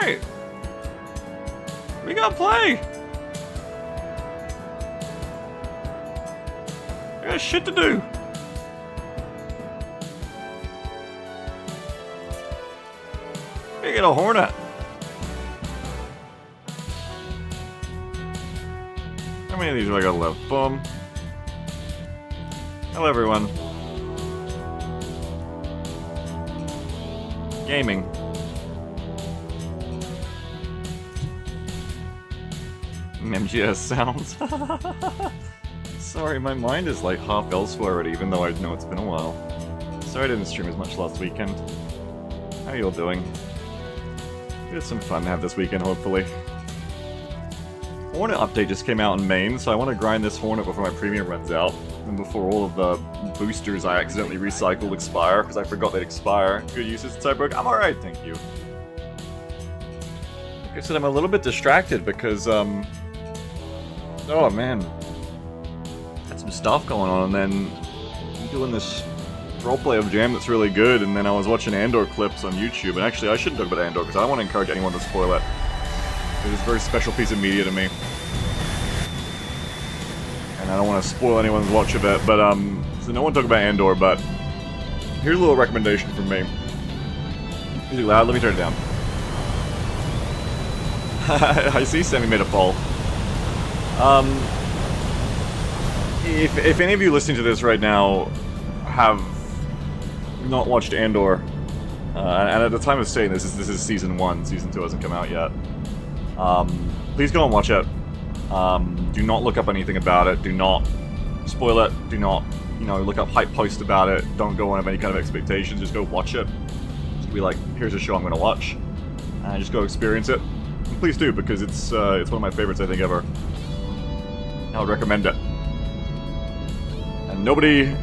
Alright. We gotta play. I got shit to do. I get a Hornet. How many of these do I got left? Boom. Hello everyone. Gaming. MGS sounds. Sorry, my mind is like half elsewhere already, even though I know it's been a while. Sorry I didn't stream as much last weekend. How are you all doing? We had some fun to have this weekend, hopefully. Hornet update just came out in main, so I want to grind this Hornet before my premium runs out, and before all of the boosters I accidentally recycled expire, because I forgot they'd expire. Good uses, Cyborg? I'm alright, thank you. Like I said, I'm a little bit distracted because, oh man. Had some stuff going on, and then I'm doing this roleplay of Jam that's really good, and then I was watching Andor clips on YouTube, and actually I shouldn't talk about Andor, because I don't want to encourage anyone to spoil it. It is a very special piece of media to me. And I don't want to spoil anyone's watch of it, but, so no one talk about Andor, but here's a little recommendation from me. Is it loud? Let me turn it down. I see Sammy made a poll. If any of you listening to this right now have not watched Andor, and at the time of saying this is season 1, season 2 hasn't come out yet. Please go and watch it. Do not look up anything about it. Do not spoil it. Do not, look up hype posts about it. Don't go on with any kind of expectations. Just go watch it. Just be like, here's a show I'm going to watch, and just go experience it. And please do, because it's one of my favorites I think ever. I would recommend it. And nobody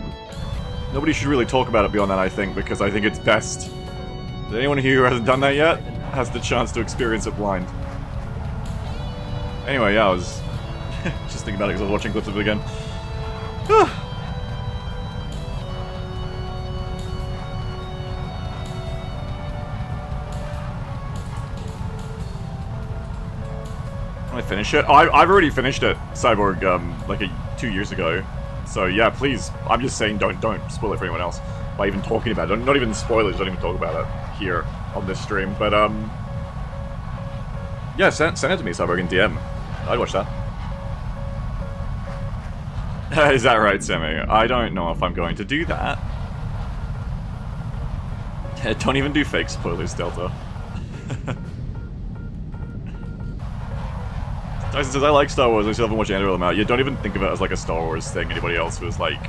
should really talk about it beyond that, I think, because I think it's best that anyone here who hasn't done that yet has the chance to experience it blind. Anyway, yeah, I was just thinking about it because I was watching clips of it again. When I finish it? Oh, I've already finished it, Cyborg, like 2 years ago. So yeah, please, I'm just saying don't spoil it for anyone else by even talking about it. Not even spoilers, don't even talk about it here on this stream. But yeah, send it to me, Cyborg, in DM. I'd watch that. Is that right, Sammy? I don't know if I'm going to do that. Don't even do fake spoilers, Delta. Tyson says, I like Star Wars, I still haven't watched any of them out. Yeah, don't even think of it as like a Star Wars thing. Anybody else who is like,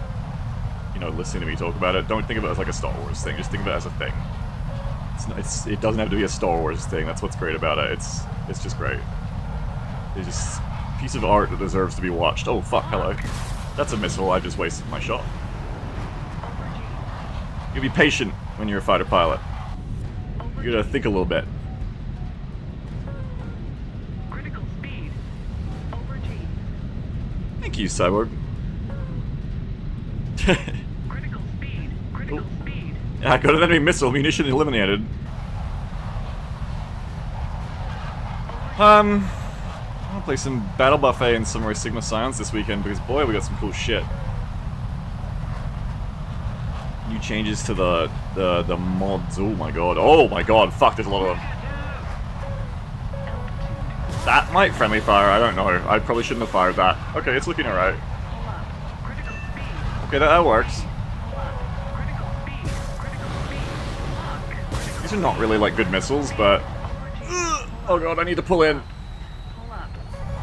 listening to me talk about it, don't think of it as like a Star Wars thing. Just think of it as a thing. It doesn't have to be a Star Wars thing. That's what's great about it. It's just great. It's just a piece of art that deserves to be watched. Oh, fuck, hello. That's a missile. I just wasted my shot. You be patient when you're a fighter pilot. You gotta think a little bit. Critical speed. Over G. Thank you, Cyborg. Critical speed. Critical speed. Yeah, got an enemy missile. Munition eliminated. I'm gonna play some Battle Buffet and Samurai Sigma Science this weekend because boy, we got some cool shit. New changes to the mods. Oh my god. Oh my god. Fuck, there's a lot of them. That might friendly fire. I don't know. I probably shouldn't have fired that. Okay, it's looking alright. Okay, that works. These are not really like good missiles, but oh god, I need to pull in.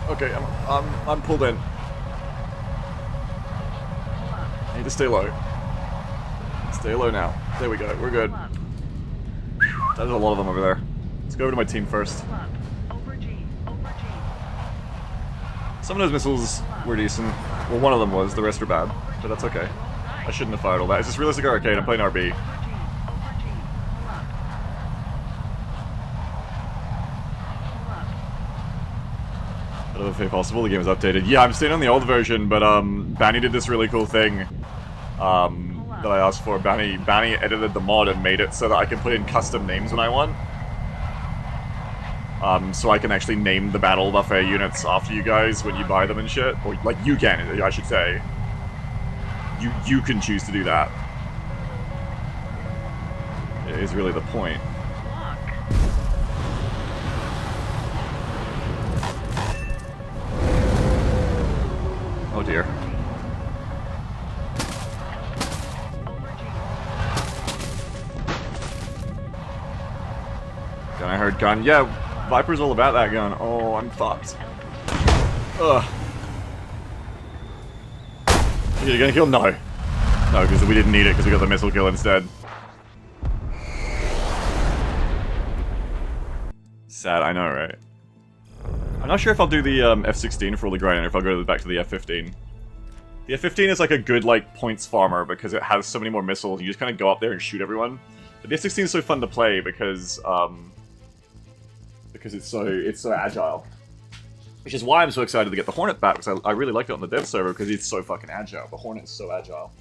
Okay, I'm pulled in. I need to stay low. Stay low now. There we go. We're good. There's a lot of them over there. Let's go over to my team first. Some of those missiles were decent. Well, one of them was. The rest are bad. But that's okay. I shouldn't have fired all that. Is this Realistic Arcade? I'm playing RB. If possible, the game is updated. Yeah, I'm staying on the old version, but Banny did this really cool thing that I asked for. Banny edited the mod and made it so that I can put in custom names when I want. So I can actually name the battle buffet units after you guys when you buy them and shit. Or, like, you can, I should say. You can choose to do that. Is really the point. Lock. Oh dear. Gun, I heard gun. Yeah, Viper's all about that gun. Oh, I'm fucked. Ugh. You're gonna kill? No. No, because we didn't need it because we got the missile kill instead. Sad, I know, right? I'm not sure if I'll do the F-16 for all the grind, or if I'll go back to the F-15. The F-15 is like a good, like, points farmer because it has so many more missiles. You just kind of go up there and shoot everyone. But the F-16 is so fun to play because it's so agile. Which is why I'm so excited to get the Hornet back, because I really like it on the dev server because it's so fucking agile. The Hornet is so agile.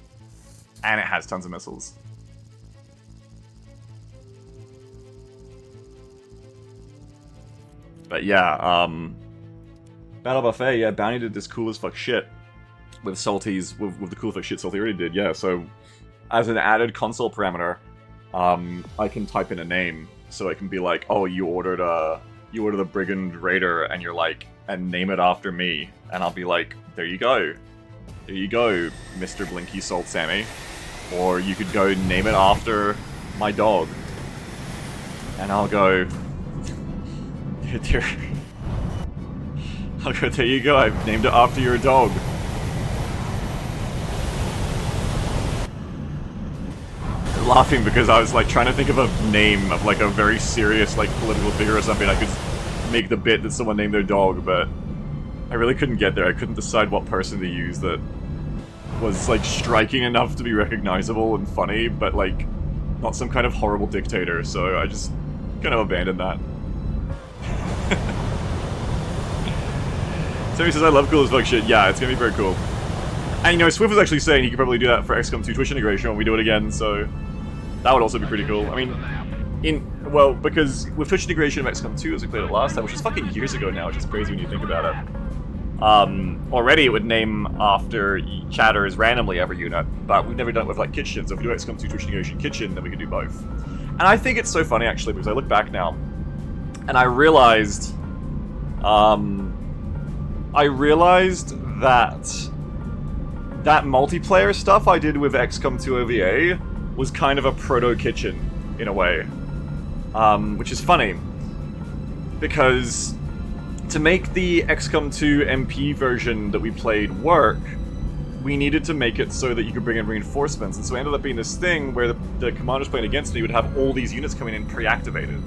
And it has tons of missiles. But yeah, Battle Buffet, yeah, Bounty did this cool as fuck shit. With Salty's, with the cool as fuck shit Salty already did, yeah, so as an added console parameter, I can type in a name, so it can be like, oh, you ordered the Brigand Raider, and you're like, and name it after me, and I'll be like, there you go, Mr. Blinky Salt Sammy, or you could go name it after my dog, and I'll go, there you go, I've named it after your dog. I'm laughing because I was like trying to think of a name of like a very serious like political figure or something I could make the bit that someone named their dog, but I really couldn't get there. I couldn't decide what person to use that was like striking enough to be recognizable and funny, but like not some kind of horrible dictator, so I just kind of abandoned that. Sammy says, I love cool as fuck shit. Yeah, it's gonna be very cool. And you know, Swift was actually saying he could probably do that for XCOM 2 Twitch integration when we do it again, so that would also be pretty cool. I mean, well, because with Twitch integration of XCOM 2 as we played it last time, which is fucking years ago now, which is crazy when you think about it. Already it would name after chatters randomly every unit, but we've never done it with like Kitchen, so if we do XCOM 2 Twitch integration Kitchen, then we can do both. And I think it's so funny actually, because I look back now, and I realized that multiplayer stuff I did with XCOM 2 OVA was kind of a proto-Kitchen, in a way. Which is funny. Because to make the XCOM 2 MP version that we played work, we needed to make it so that you could bring in reinforcements, and so it ended up being this thing where the commanders playing against me would have all these units coming in pre-activated.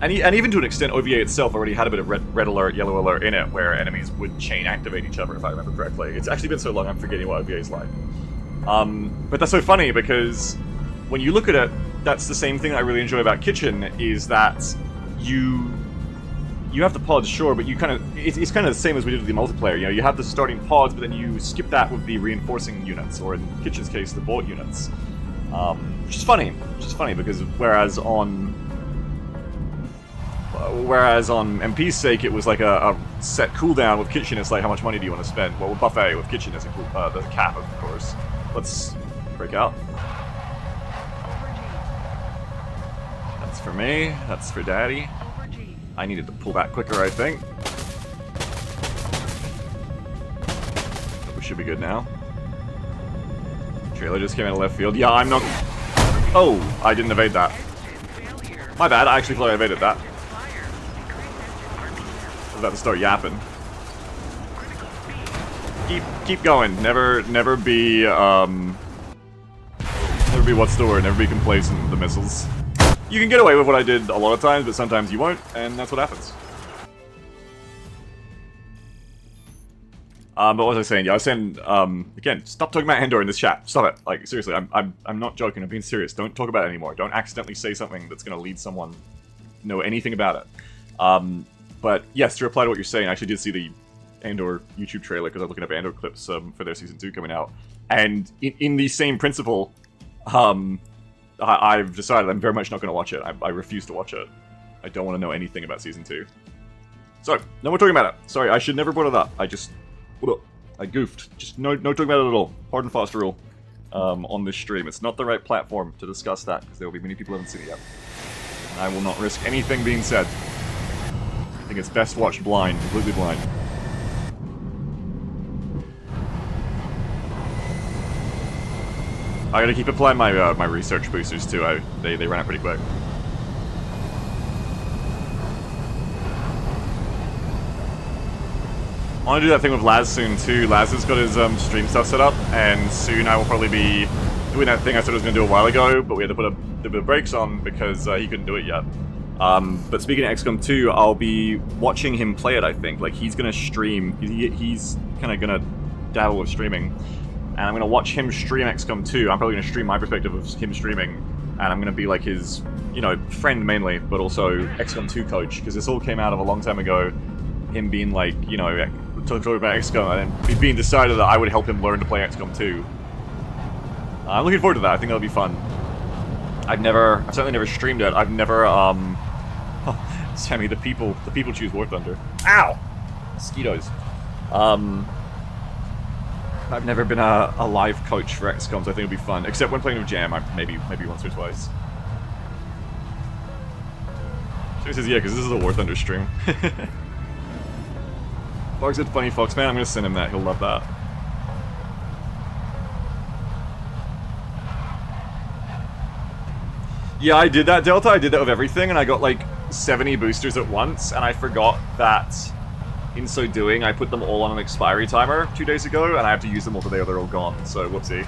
And even to an extent, OVA itself already had a bit of red alert, yellow alert in it, where enemies would chain activate each other, if I remember correctly. It's actually been so long, I'm forgetting what OVA is like. But that's so funny, because when you look at it, that's the same thing I really enjoy about Kitchen, is that you have the pods, sure, but you kind of, it's kind of the same as we did with the multiplayer. You know, you have the starting pods, but then you skip that with the reinforcing units, or in Kitchen's case, the bought units. Which is funny, because whereas on MP's sake, it was like a set cooldown. With Kitchen, it's like, how much money do you want to spend? Well, with Buffet, with Kitchen, there's a cap, of course. Let's break out. That's for me. That's for Daddy. I needed to pull back quicker, I think. But we should be good now. Trailer just came out of left field. Yeah, I'm not... Oh, I didn't evade that. My bad, I actually thought I evaded that. I was about to start yapping. Keep going. Never be what's the word? Never be complacent with the missiles. You can get away with what I did a lot of times, but sometimes you won't, and that's what happens. But what was I saying? Yeah, I was saying, again, stop talking about Andor in this chat. Stop it. Like, seriously, I'm not joking. I'm being serious. Don't talk about it anymore. Don't accidentally say something that's going to lead someone to know anything about it. But yes, to reply to what you're saying, I actually did see the Andor YouTube trailer, because I was looking up Andor clips for their Season 2 coming out. And in the same principle, I've decided I'm very much not going to watch it. I refuse to watch it. I don't want to know anything about Season 2. So, no more talking about it. Sorry, I should never brought it up. I goofed. Just no talking about it at all. Hard and fast rule on this stream. It's not the right platform to discuss that, because there will be many people who haven't seen it yet. And I will not risk anything being said. I think it's best watched blind, completely blind. I gotta keep applying my my research boosters too. They ran out pretty quick. I want to do that thing with Laz soon too. Laz has got his stream stuff set up, and soon I will probably be doing that thing I said I was going to do a while ago, but we had to put a bit of brakes on because he couldn't do it yet. But speaking of XCOM 2, I'll be watching him play it, I think. Like, he's going to stream. He's kind of going to dabble with streaming. And I'm going to watch him stream XCOM 2. I'm probably going to stream my perspective of him streaming. And I'm going to be like his, friend mainly, but also XCOM 2 coach. Because this all came out of a long time ago. Him being like, talking about XCOM, and then being decided that I would help him learn to play XCOM 2. I'm looking forward to that. I think that'll be fun. I've certainly never streamed it. I've never, Sammy, the people choose War Thunder. Ow! Mosquitoes. I've never been a live coach for XCOM, so I think it'll be fun. Except when playing with Jam, maybe once or twice. So he says, yeah, because this is a War Thunder stream. Fox said, funny Fox, man, I'm gonna send him that, he'll love that. Yeah, I did that, Delta, I did that with everything, and I got like 70 boosters at once, and I forgot that in so doing, I put them all on an expiry timer 2 days ago, and I have to use them all today or they're all gone, so whoopsie.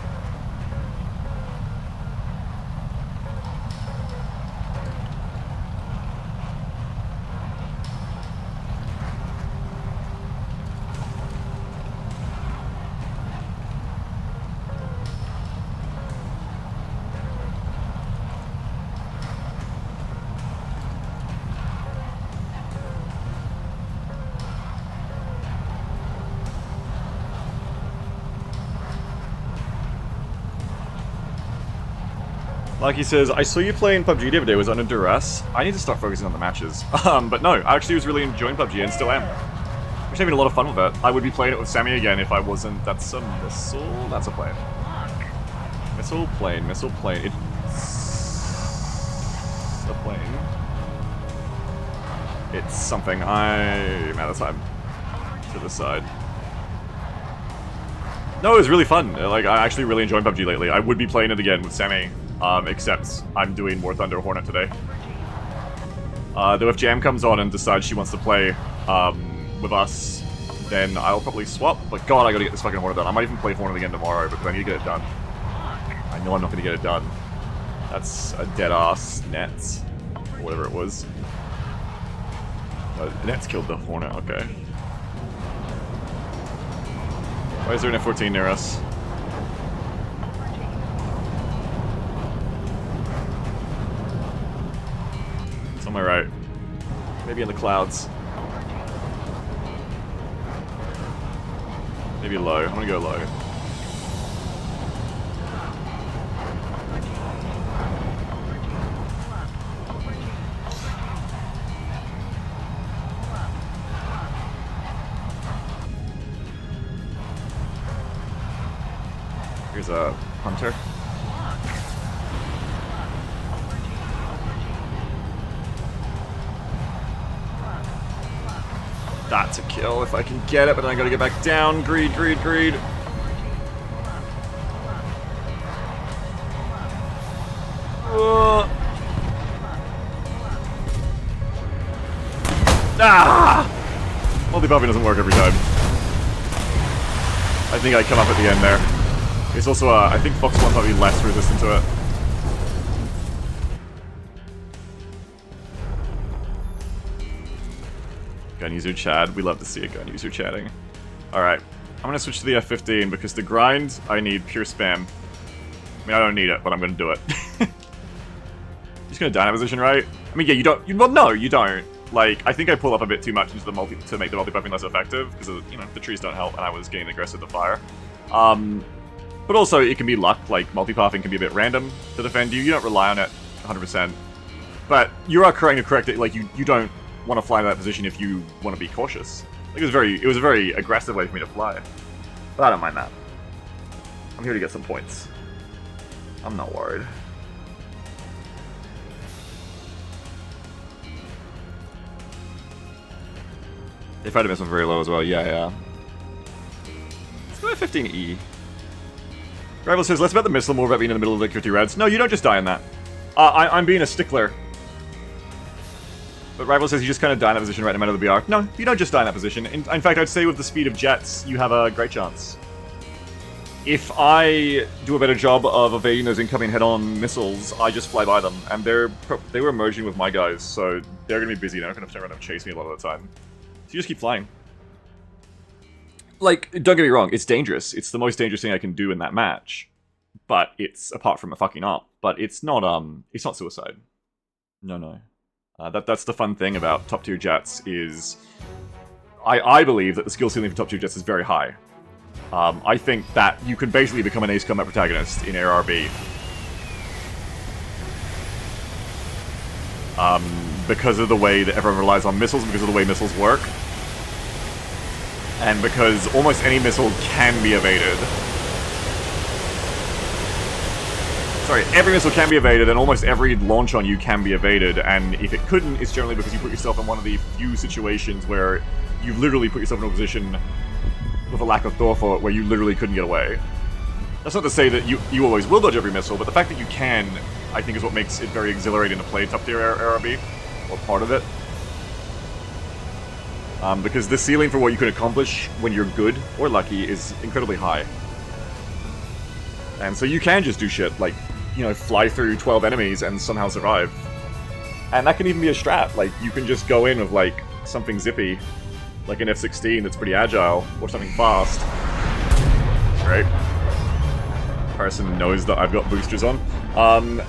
Like he says, I saw you playing PUBG the other day, was under duress. I need to start focusing on the matches. But no, I actually was really enjoying PUBG and still am. I'm having a lot of fun with it. I would be playing it with Sammy again if I wasn't... That's a missile? That's a plane. Missile plane, missile plane. It's a plane. It's something. I'm out of time. To the side. No, it was really fun. Like, I actually really enjoyed PUBG lately. I would be playing it again with Sammy. Except I'm doing War Thunder Hornet today. Though if Jam comes on and decides she wants to play with us, then I'll probably swap. But God, I gotta get this fucking Hornet done. I might even play Hornet again tomorrow because I need to get it done. I know I'm not gonna get it done. That's a dead-ass net. Or whatever it was. The net's killed the Hornet, okay. Why is there an F-14 near us? On my right. Maybe in the clouds. Maybe low. I'm gonna go low. Here's a hunter. That's a kill if I can get it, but then I gotta get back down. Greed, greed, greed. Multi-popping doesn't work every time. I think I come up at the end there. It's also, I think Fox 1 might be less resistant to it. Gun user Chad, we love to see a gun user chatting. Alright, I'm gonna switch to the F-15 because the grind, I need pure spam. I mean, I don't need it, but I'm gonna do it. You're just gonna die in that position, right? I mean, yeah, you don't, well, no, you don't. Like, I think I pull up a bit too much into the to make the multi-buffing less effective, because, the trees don't help, and I was getting aggressive to fire. But also, it can be luck, like, multi-pathing can be a bit random to defend you. You don't rely on it 100%. But you are correct that like you don't want to fly in that position if you want to be cautious. Like it was a very aggressive way for me to fly. But I don't mind that. I'm here to get some points. I'm not worried. They fight a missile very low as well. Yeah. Let's go with 15E. Rival says, less about the missile, more about being in the middle of the 50 rads. No, you don't just die in that. I'm being a stickler. But Rival says you just kind of die in that position right in the middle of the BR. No, you don't just die in that position. In fact, I'd say with the speed of jets, you have a great chance. If I do a better job of evading those incoming head-on missiles, I just fly by them. And they were merging with my guys, so they're going to be busy. They're not going to turn around and chase me a lot of the time. So you just keep flying. Like, don't get me wrong, it's dangerous. It's the most dangerous thing I can do in that match. But it's, apart from a fucking up, but it's not suicide. No. That's the fun thing about top tier jets is... I believe that the skill ceiling for top tier jets is very high. I think that you can basically become an ace combat protagonist in ARB. Because of the way that everyone relies on missiles, because of the way missiles work. And because almost any missile can be evaded. Sorry, every missile can be evaded, and almost every launch on you can be evaded, and if it couldn't, it's generally because you put yourself in one of the few situations where you've literally put yourself in a position with a lack of forethought where you literally couldn't get away. That's not to say that you always will dodge every missile, but the fact that you can, I think, is what makes it very exhilarating to play top tier ARB, or part of it. Because the ceiling for what you can accomplish when you're good or lucky is incredibly high. And so you can just do shit like, you know, fly through 12 enemies and somehow survive. And that can even be a strat. Like, you can just go in with, like, something zippy, like an F-16 that's pretty agile, or something fast. Right? Person knows that I've got boosters on.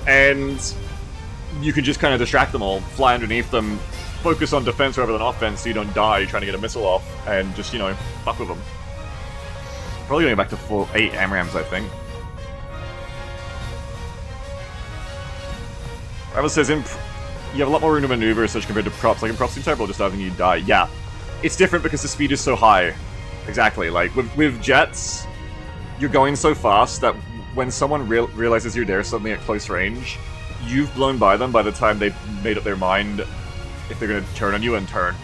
And you can just kind of distract them all, fly underneath them, focus on defense rather than offense so you don't die trying to get a missile off, and just, you know, fuck with them. Probably going back to full 8 AMRAMs, I think. Rival says, you have a lot more room to maneuver such compared to props. Like in props, in turbo, just having you die. Yeah. It's different because the speed is so high. Exactly. Like, with jets, you're going so fast that when someone realizes you're there suddenly at close range, you've blown by them by the time they've made up their mind if they're going to turn on you and turned.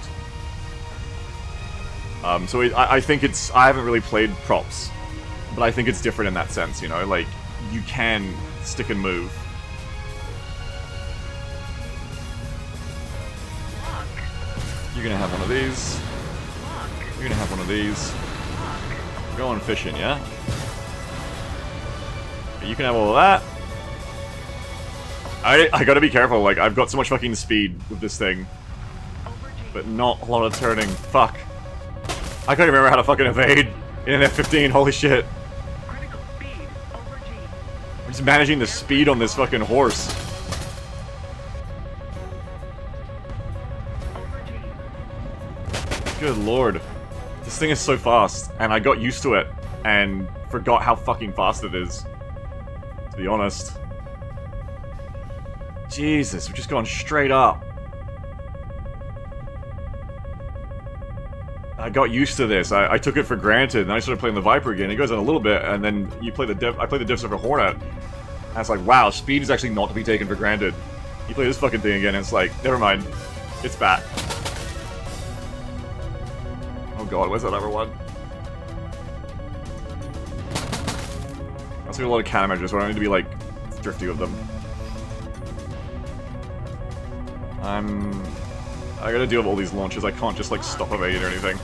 So I think it's... I haven't really played props, but I think it's different in that sense, you know? Like, you can stick and move. You're gonna have one of these. You're gonna have one of these. We're going fishing, yeah? You can have all of that. I gotta be careful, like, I've got so much fucking speed with this thing. But not a lot of turning. Fuck. I can't remember how to fucking evade in an F-15, holy shit. I'm just managing the speed on this fucking horse. Good lord. This thing is so fast, and I got used to it, and forgot how fucking fast it is. To be honest. Jesus, we're just going straight up. I got used to this. I took it for granted, and I started playing the Viper again. It goes on a little bit, and then you play the div. I play the div server Hornet. And it's like, wow, speed is actually not to be taken for granted. You play this fucking thing again, and it's like, never mind. It's back. Oh god, where's that other one? I see a lot of countermeasures, where I need to be, like, thrifty with them. I gotta deal with all these launches, I can't just, like, stop evading or anything.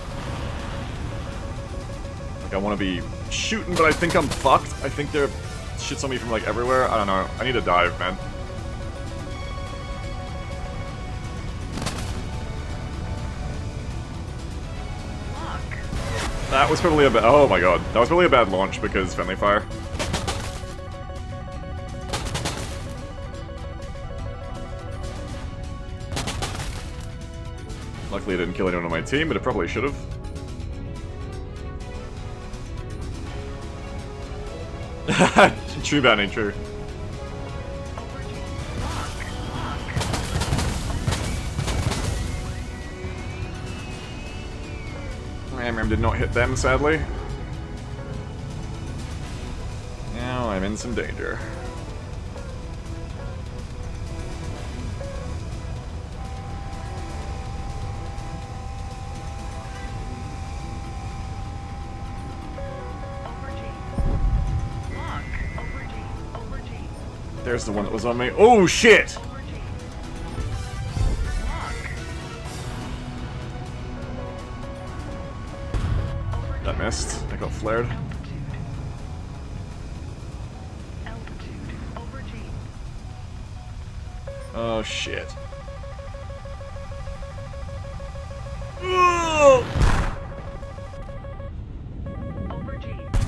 Like, I want to be shooting, but I think I'm fucked. I think there shit's on me from, like, everywhere. I don't know. I need to dive, man. That was probably a bad... Oh my god. That was probably a bad launch because friendly fire. Luckily it didn't kill anyone on my team, but it probably should have. True bad ain't true. MRAM did not hit them, sadly. Now I'm in some danger. There's the one that was on me. Oh, shit! That missed. I got flared. Oh, shit.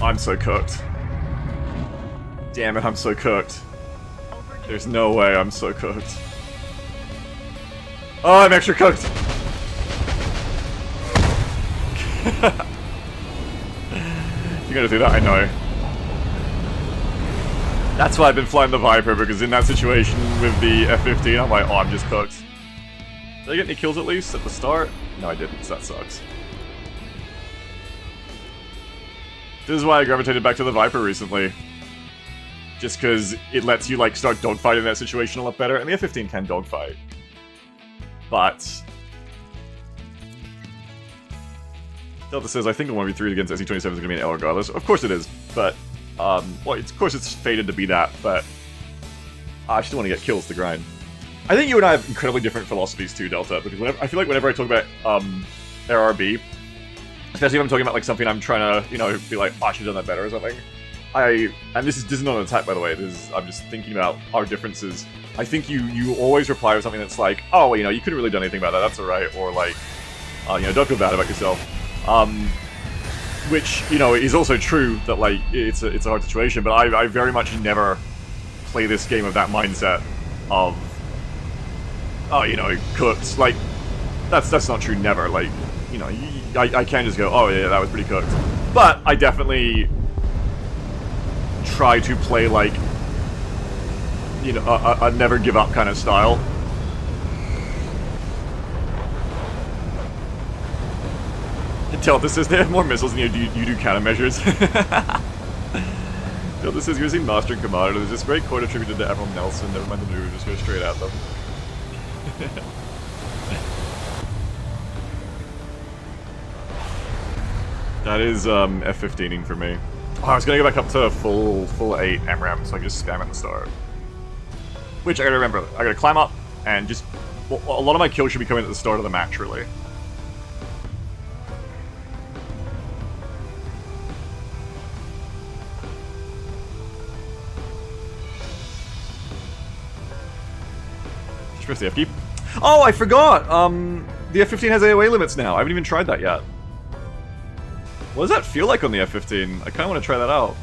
I'm so cooked. Damn it, I'm so cooked. There's no way I'm so cooked. Oh, I'm extra cooked! You're gonna do that, I know. That's why I've been flying the Viper, because in that situation with the F-15, I'm like, oh, I'm just cooked. Did I get any kills at least at the start? No, I didn't, so that sucks. This is why I gravitated back to the Viper recently. Just because it lets you, like, start dogfighting in that situation a lot better, and the F-15 can dogfight. But... Delta says, I think a 1v3 against SE-27 is going to be an L regardless. Of course it is, but... well, of course it's fated to be that, but... I still want to get kills to grind. I think you and I have incredibly different philosophies too, Delta, because I feel like whenever I talk about, RRB, especially if I'm talking about, like, something I'm trying to, you know, be like, oh, I should have done that better or something. And this is not an attack, by the way, I'm just thinking about our differences. I think you always reply with something that's like, oh, well, you know, you couldn't really done anything about that, that's alright, or like, you know, don't feel bad about yourself. Which, you know, is also true that, like, it's a hard situation, but I very much never play this game with that mindset of, oh, you know, cooked. Like, that's not true, never. Like, you know, I can just go, oh, yeah, that was pretty cooked. But I definitely try to play, like, you know, a never give up kind of style. Delta says they have more missiles than you do countermeasures. Delta says using Master and Commander, there's this great quote attributed to Admiral Nelson, never mind the movie, just go straight at them. That is F-15ing for me. Oh, I was gonna go back up to full 8 MRAM, so I can just spam at the start. Which I gotta remember, I gotta climb up and just... Well, a lot of my kills should be coming at the start of the match, really. Just press the F key. Oh, I forgot! The F-15 has AoE limits now. I haven't even tried that yet. What does that feel like on the F-15? I kind of want to try that out.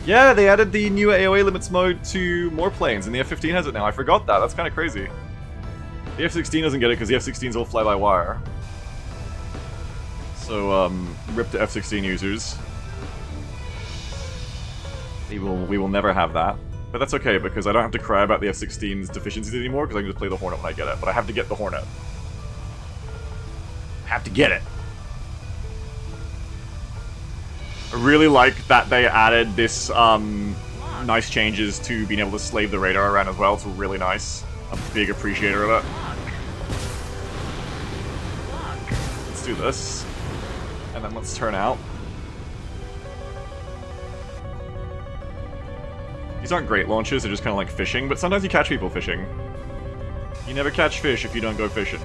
Yeah, they added the new AoE limits mode to more planes, and the F-15 has it now. I forgot that. That's kind of crazy. The F-16 doesn't get it because the F-16's all fly-by-wire. So, rip to F-16 users. We will never have that. But that's okay, because I don't have to cry about the F-16's deficiencies anymore, because I can just play the Hornet when I get it. But I have to get the Hornet. I have to get it. I really like that they added this, nice changes to being able to slave the radar around as well. It's really nice. I'm a big appreciator of it. Let's do this. And then let's turn out. These aren't great launches, they're just kind of like fishing, but sometimes you catch people fishing. You never catch fish if you don't go fishing.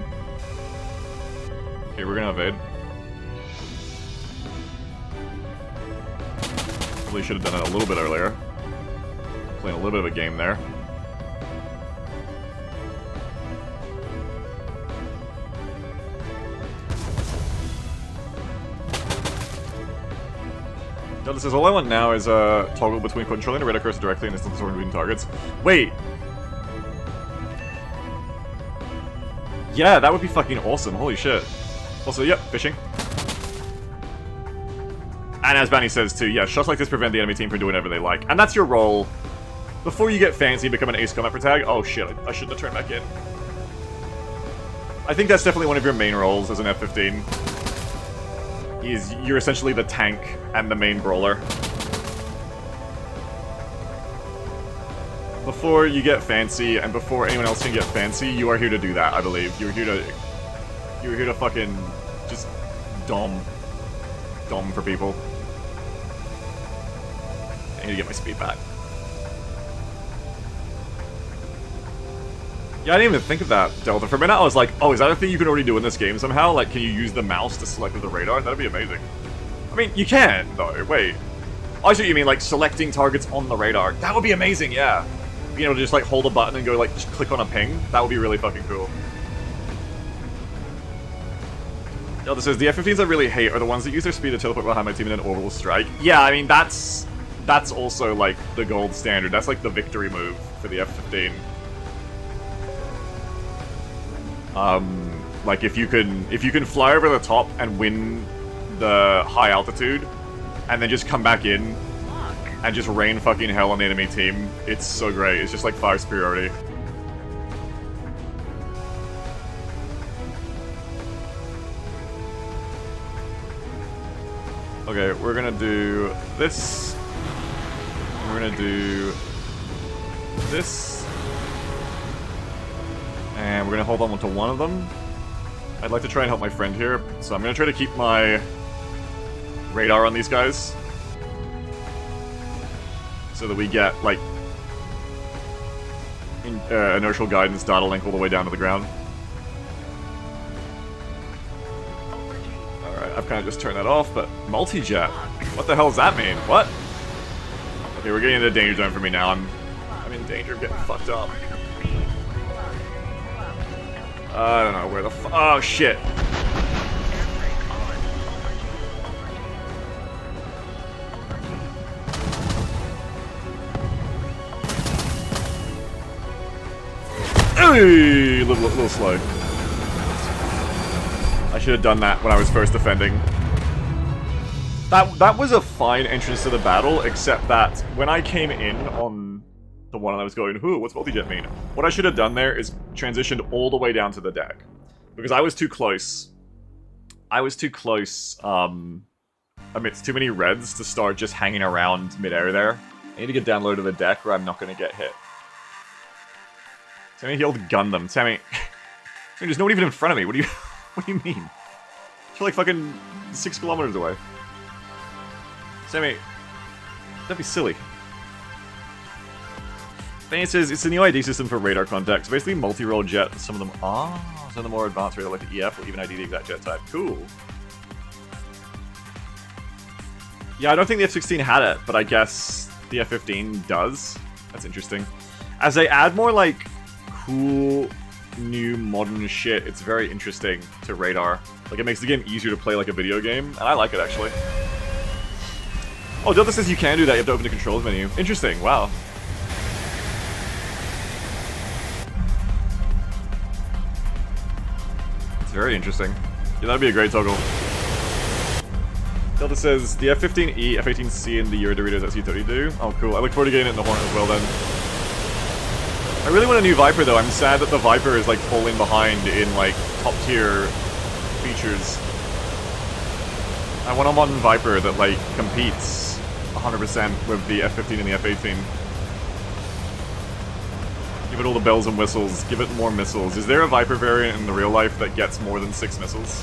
Okay, we're gonna evade. Probably should have done it a little bit earlier. Playing a little bit of a game there. Delta says, all I want now is a toggle between controlling the radar cursor directly and instantly soaring between targets. Wait! Yeah, that would be fucking awesome, holy shit. Also, yep, fishing. And as Banny says too, yeah, shots like this prevent the enemy team from doing whatever they like. And that's your role. Before you get fancy and become an ace combat protag, oh shit, I shouldn't have turned back in. I think that's definitely one of your main roles as an F-15. is you're essentially the tank and the main brawler. Before you get fancy, and before anyone else can get fancy, you are here to do that, I believe. You're here to fucking just dom for people. I need to get my speed back. Yeah, I didn't even think of that, Delta. For a minute, I was like, oh, is that a thing you can already do in this game somehow? Like, can you use the mouse to select with the radar? That'd be amazing. I mean, you can, though. Wait. I see what you mean, like, selecting targets on the radar. That would be amazing, yeah. Being able to just, like, hold a button and go, like, just click on a ping. That would be really fucking cool. Delta says, the F-15s I really hate are the ones that use their speed to teleport behind my team in an orbital strike. Yeah, I mean, that's also, like, the gold standard. That's, like, the victory move for the F-15. Like if you can fly over the top and win the high altitude, and then just come back in and just rain fucking hell on the enemy team, it's so great. It's just like fire superiority. Okay, we're gonna do this. We're gonna do this. And we're gonna hold on to one of them. I'd like to try and help my friend here, so I'm gonna try to keep my radar on these guys. So that we get, like, inertial guidance data link all the way down to the ground. Alright, I've kind of just turned that off, but multi-jet? What the hell does that mean? What? Okay, we're getting into the danger zone for me now. I'm in danger of getting fucked up. I don't know where the oh shit. Hey, little slow. I should have done that when I was first defending. That was a fine entrance to the battle, except that when I came in on the one and I was going, ooh, what's multi-jet mean? What I should have done there is transitioned all the way down to the deck. Because I was too close. I was too close, amidst too many reds to start just hanging around midair there. I need to get down low to the deck or I'm not going to get hit. Sammy healed Gundam. Sammy, there's nobody even in front of me. What do you mean? You're like fucking 6 kilometers away. Sammy, that'd be silly. Fanny says, it's a new ID system for radar contacts. Basically multi-role jet. Some of them some of the more advanced radar like the EF will even ID the exact jet type. Cool. Yeah, I don't think the F-16 had it, but I guess the F-15 does. That's interesting. As they add more, like, cool, new, modern shit, it's very interesting to radar. Like, it makes the game easier to play like a video game, and I like it, actually. Oh, Delta says you can do that, you have to open the controls menu. Interesting, wow. It's very interesting. Yeah, that'd be a great toggle. Delta says, the F-15E, F-18C, and the Eurodoritos SC-30 do. Oh, cool. I look forward to getting it in the Hornet as well, then. I really want a new Viper, though. I'm sad that the Viper is, like, falling behind in, like, top-tier features. I want a modern Viper that, like, competes 100% with the F-15 and the F-18. Give it all the bells and whistles. Give it more missiles. Is there a Viper variant in the real life that gets more than 6 missiles?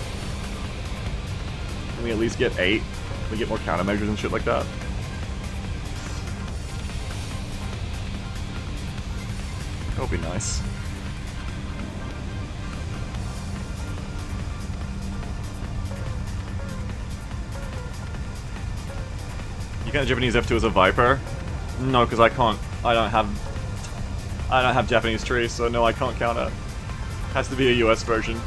Can we at least get 8? Can we get more countermeasures and shit like that? That would be nice. You can't Japanese F2 as a Viper? No, because I can't. I don't have Japanese tree, so no, I can't count it. Has to be a US version.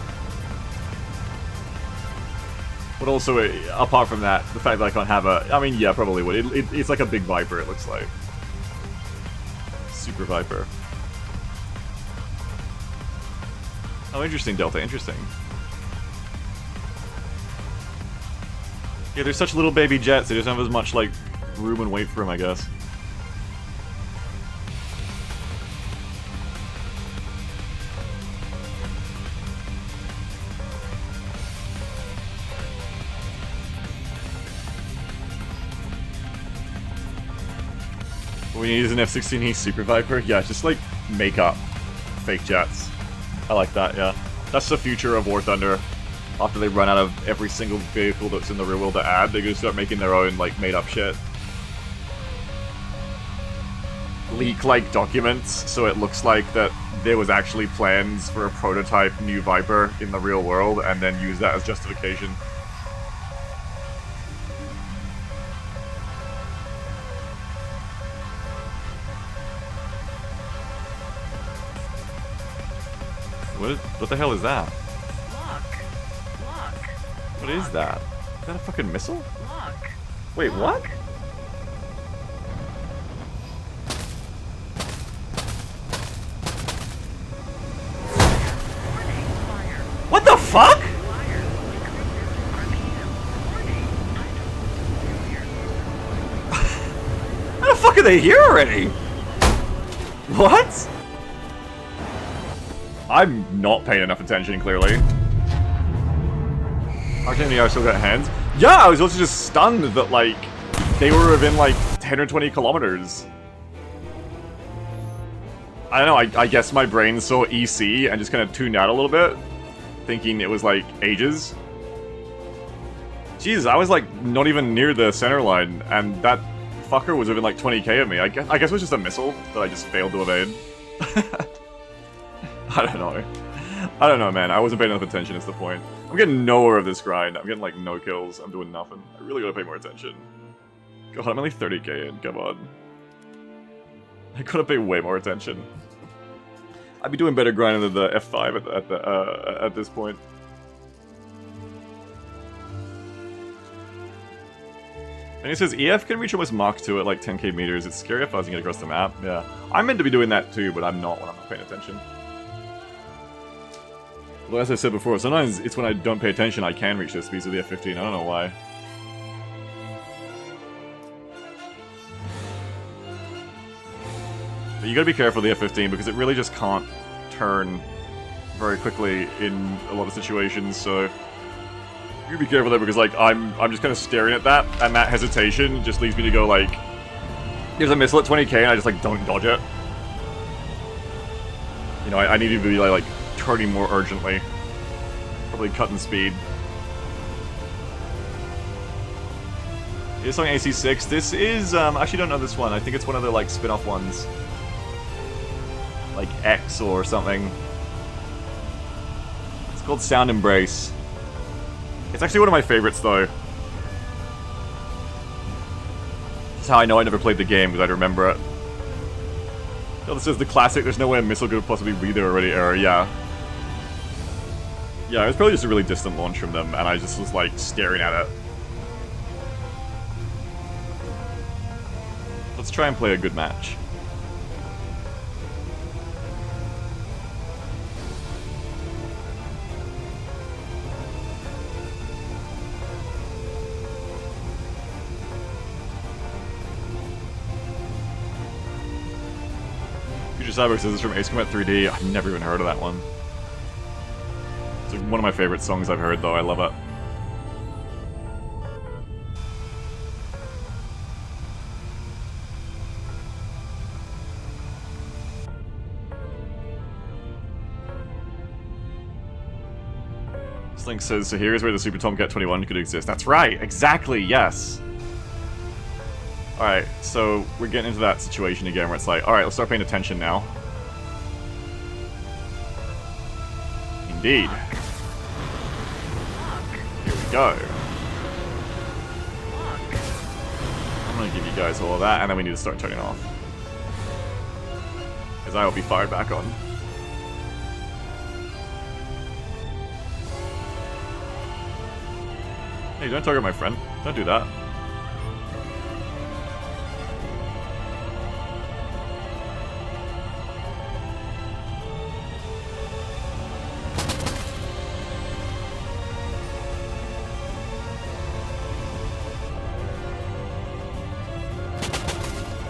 But also, apart from that, the fact that I can't have a... I mean, yeah, probably would. It's like a big Viper, it looks like. Super Viper. Oh, interesting, Delta, interesting. Yeah, they're such little baby jets, they just don't have as much, like, room and weight for them, I guess. When you use an F-16E Super Viper, yeah, just like make up fake jets. I like that, yeah. That's the future of War Thunder. After they run out of every single vehicle that's in the real world to add, they're gonna start making their own, like, made-up shit. Leak, like, documents, so it looks like that there was actually plans for a prototype new Viper in the real world, and then use that as justification. What the hell is that? Look. What is that? Is that a fucking missile? Look. Wait, what? Fire. What the fuck? Fire. How the fuck are they here already? What? I'm not paying enough attention, clearly. Okay, I still got hands. Yeah, I was also just stunned that, like, they were within, like, 10 or 20 kilometers. I don't know, I guess my brain saw EC and just kind of tuned out a little bit, thinking it was, like, ages. Jeez, I was, like, not even near the center line, and that fucker was within, like, 20k of me. I guess it was just a missile that I just failed to evade. I don't know, man. I wasn't paying enough attention, is the point. I'm getting nowhere of this grind. I'm getting, like, no kills. I'm doing nothing. I really gotta pay more attention. God, I'm only 30k in. Come on. I gotta pay way more attention. I'd be doing better grinding than the F5 at this point. And it says EF can reach almost Mach 2 at like 10k meters. It's scary if I was getting across the map. Yeah. I'm meant to be doing that too, but I'm not when I'm not paying attention. Well, as I said before, sometimes it's when I don't pay attention I can reach the speeds of the F-15. I don't know why. But you gotta be careful of the F-15 because it really just can't turn very quickly in a lot of situations, so you be careful there because, like, I'm just kind of staring at that, and that hesitation just leads me to go, like, there's a missile at 20k and I just, like, don't dodge it. You know, I need to be, like, turning more urgently. Probably cutting speed. It's on AC6. This is, I actually don't know this one. I think it's one of the, like, spin-off ones. Like X or something. It's called Sound Embrace. It's actually one of my favorites, though. That's how I know I never played the game, because I remember it. Oh, this is the classic, there's no way a missile could possibly be there already error, yeah. Yeah, it was probably just a really distant launch from them, and I just was, like, staring at it. Let's try and play a good match. Cyber says this from Ace Combat 3D. I've never even heard of that one. It's like one of my favorite songs I've heard, though. I love it. Slink says, so here's where the Super Tomcat 21 could exist. That's right! Exactly, yes! Alright, so we're getting into that situation again where it's like, alright, let's start paying attention now. Indeed. Here we go. I'm gonna give you guys all of that, and then we need to start turning off. Because I will be fired back on. Hey, don't target my friend. Don't do that.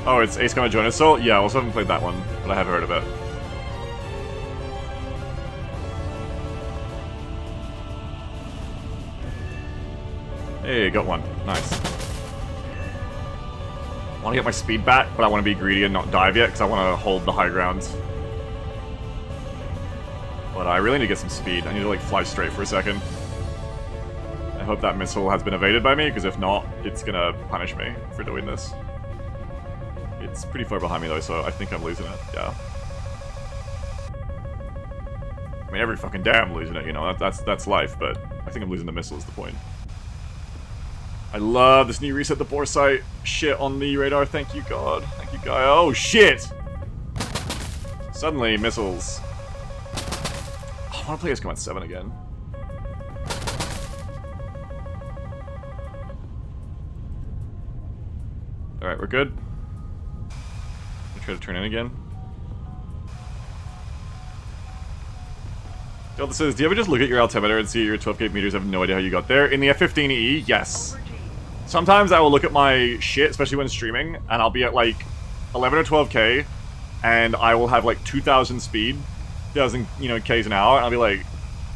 Oh, it's Ace Combat Join Assault? Yeah, I also haven't played that one, but I have heard of it. Hey, got one. Nice. want to get my speed back, but I want to be greedy and not dive yet, because I want to hold the high ground. But I really need to get some speed. I need to, like, fly straight for a second. I hope that missile has been evaded by me, because if not, it's gonna punish me for doing this. It's pretty far behind me, though, so I think I'm losing it. Yeah. I mean, every fucking day I'm losing it, you know, that's life, but I think I'm losing the missile is the point. I love this new reset the bore sight shit on the radar. Thank you, God. Thank you, guy. Oh, shit! Suddenly, missiles. Oh, I want to play as Command 7 again. Alright, we're good. I'll try to turn in again. Delta says, do you ever just look at your altimeter and see your 12 gate meters? I have no idea how you got there. In the F-15E, yes. Sometimes I will look at my shit, especially when streaming, and I'll be at like 11 or 12k, and I will have like 2,000 speed, 2,000, you know, k's an hour, and I'll be like,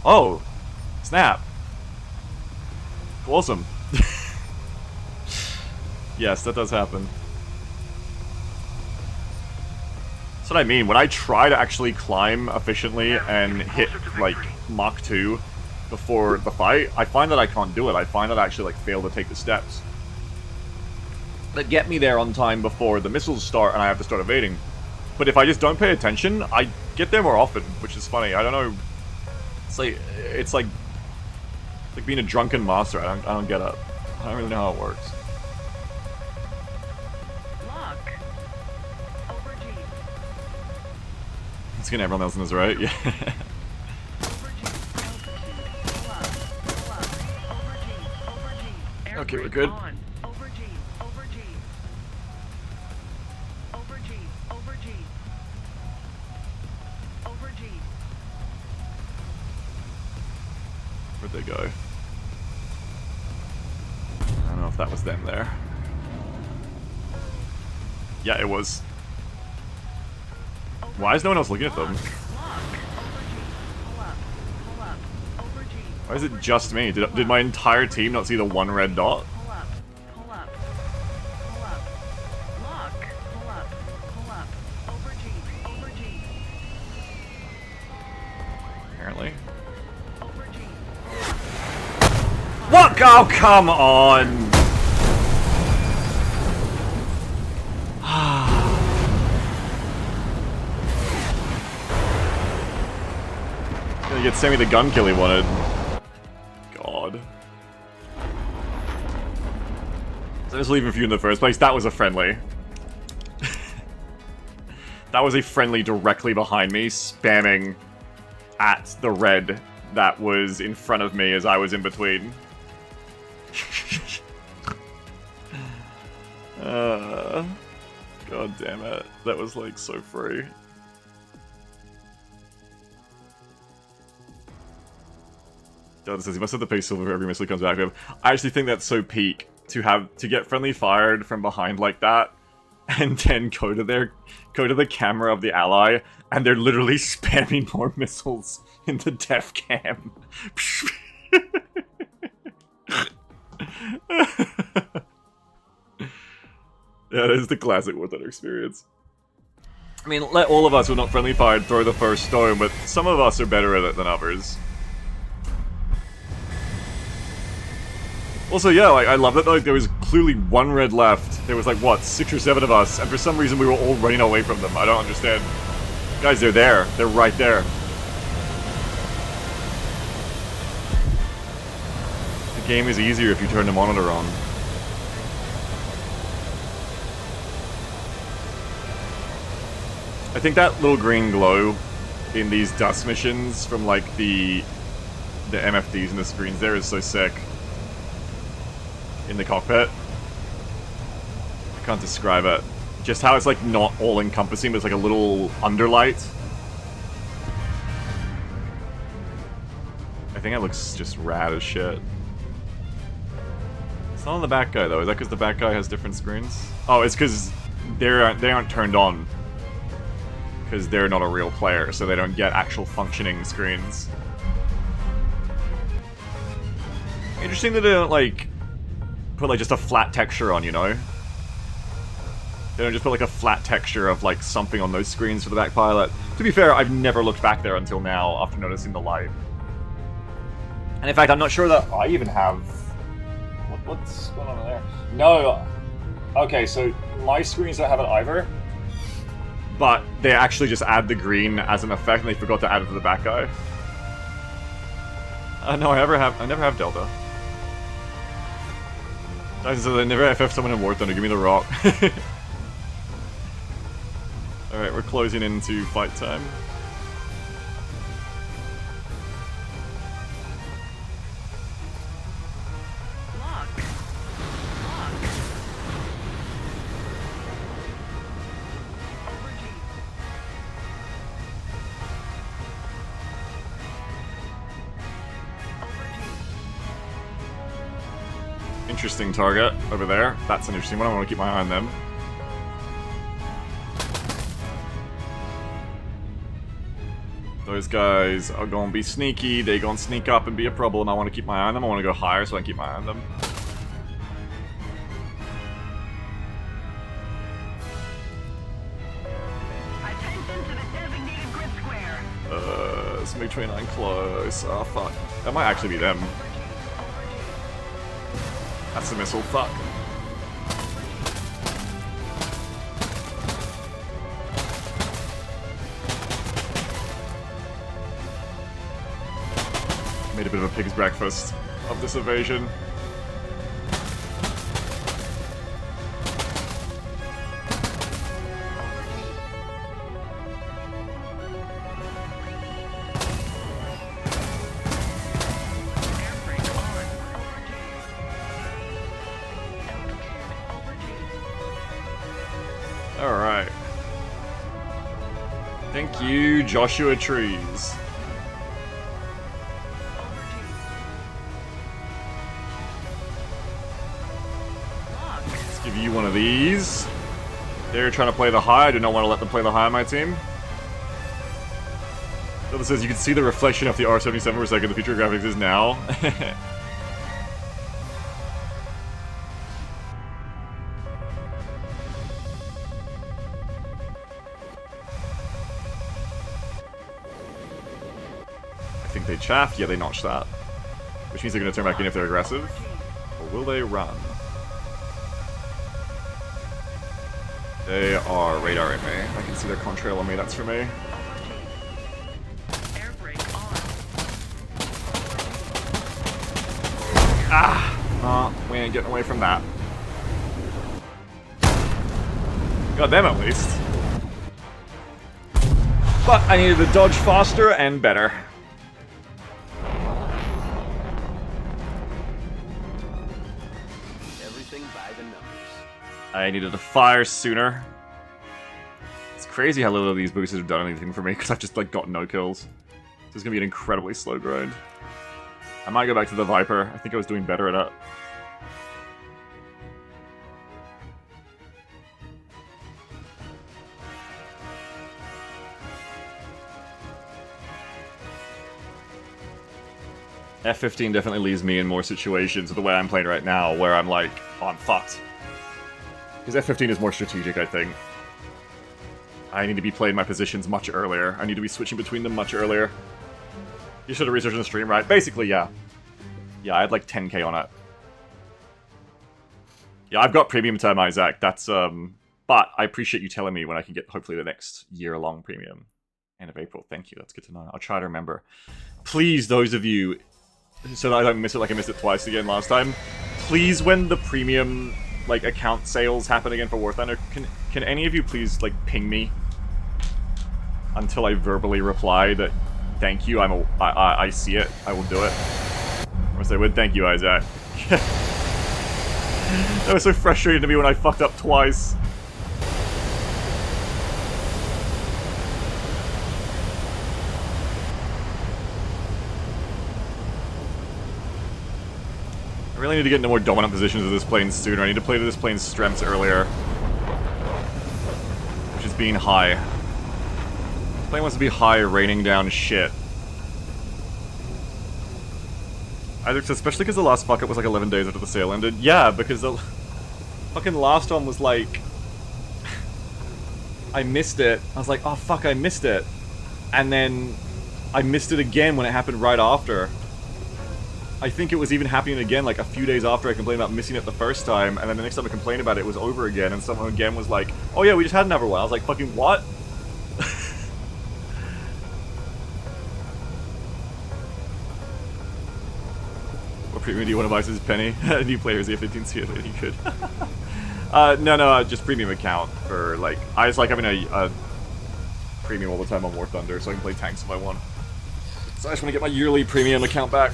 oh, snap. Awesome. Yes, that does happen. That's what I mean. When I try to actually climb efficiently and hit, like, Mach 2 before the fight, I find that I can't do it. I find that I actually, like, fail to take the steps that get me there on time before the missiles start and I have to start evading. But if I just don't pay attention, I get there more often, which is funny. I don't know. It's like being a drunken master. I don't get it. I don't really know how it works. Lock. Over G. It's getting everyone else in this, right? Yeah. Over G. Altitude. Pull up. Pull up. Over G. Over G. Air Okay, we're brake good. on. Over G. Over G. Over G. Over G. Over G. Where'd they go? I don't know if that was them there. Yeah, it was. Why is no one else looking at them? Lock. Over G. Pull up. Pull up. Over G. Why is it just me? Did my entire team not see the one red dot? Pull up. Pull up. Pull up. Lock. Pull up. Pull up. Over G. Over G. Apparently. Over G. What? Oh, come on! Gonna get Sammy the gun kill he wanted. God. So just leaving for you in the first place. That was a friendly. That was a friendly directly behind me, spamming at the red that was in front of me as I was in between. God damn it. That was like so free. Delta says he must have the pace silver for every missile he comes back with. I actually think that's so peak to get friendly fired from behind like that, and then go to the camera of the ally, and they're literally spamming more missiles in the def cam. Yeah, that is the classic War Thunder experience. I mean, let all of us who are not friendly fired throw the first stone, but some of us are better at it than others. Also, yeah, like, I love that, like, there was clearly one red left. There was, like, what, 6 or 7 of us, and for some reason we were all running away from them. I don't understand. Guys, they're there. They're right there. The game is easier if you turn the monitor on. I think that little green glow in these dust missions from, like, the MFDs and the screens there is so sick. In the cockpit. I can't describe it. Just how it's like not all-encompassing, but it's like a little underlight. I think it looks just rad as shit. It's not on the back guy though. Is that because the back guy has different screens? Oh, it's because they aren't turned on. Because they're not a real player, so they don't get actual functioning screens. Interesting that they don't like put like just a flat texture on, you know? They don't just put like a flat texture of like something on those screens for the back pilot. To be fair, I've never looked back there until now after noticing the light. And in fact, I'm not sure that I even have... What's going on there? No. Okay, so my screens don't have it either. But they actually just add the green as an effect, and they forgot to add it to the back guy. No, I never have Delta. Guys, so they never FF someone in War Thunder, give me the rock. Alright, we're closing into fight time. Interesting target over there. That's an interesting one. I want to keep my eye on them. Those guys are gonna be sneaky. They gonna sneak up and be a problem. I want to keep my eye on them. I want to go higher so I can keep my eye on them. Attention to the designated grid square. It's MiG-29 close. Oh fuck. That might actually be them. That's the missile, fuck. Made a bit of a pig's breakfast of this evasion. Alright. Thank you, Joshua Trees. Let's give you one of these. They're trying to play the high. I do not want to let them play the high on my team. So this says you can see the reflection of the R77 per second. The future graphics is now. I think they chaffed. Yeah, they notched that. Which means they're going to turn back in if they're aggressive. Or will they run? They are radaring me. I can see their contrail on me. That's for me. Ah! We ain't getting away from that. Got them at least. But I needed to dodge faster and better. Everything by the numbers. I needed to fire sooner. It's crazy how little of these boosters have done anything for me, because I've just like got no kills. So it's gonna be an incredibly slow grind. I might go back to the Viper. I think I was doing better at it. F-15 definitely leaves me in more situations with the way I'm playing right now, where I'm like, oh, I'm fucked. Because F-15 is more strategic, I think. I need to be playing my positions much earlier. I need to be switching between them much earlier. You should have researched the stream, right? Basically, yeah. Yeah, I had like 10k on it. Yeah, I've got premium term, Isaac. That's, but I appreciate you telling me when I can get, hopefully, the next year-long premium. End of April. Thank you. That's good to know. I'll try to remember. Please, those of you, so that I don't miss it like I missed it twice again last time, please, when the premium, like, account sales happen again for War Thunder, can any of you please, like, ping me until I verbally reply that thank you, I see it, I will do it. Or say, well, thank you, Isaac. That was so frustrating to me when I fucked up twice. I really need to get into more dominant positions of this plane sooner. I need to play to this plane's strengths earlier. Which is being high. This plane wants to be high, raining down shit. Especially because the last fuck-up was like 11 days after the sale ended. Yeah, because the fucking last one was like... I missed it. I was like, oh fuck, I missed it. And then I missed it again when it happened right after. I think it was even happening again like a few days after I complained about missing it the first time, and then the next time I complained about it, it was over again, and someone again was like, oh yeah, we just had another one. I was like, fucking what? What premium do you want to buy since Penny? New players, the F-15 see it really good. No, just premium account for like, I just like having a premium all the time on War Thunder so I can play tanks if I want. So I just want to get my yearly premium account back.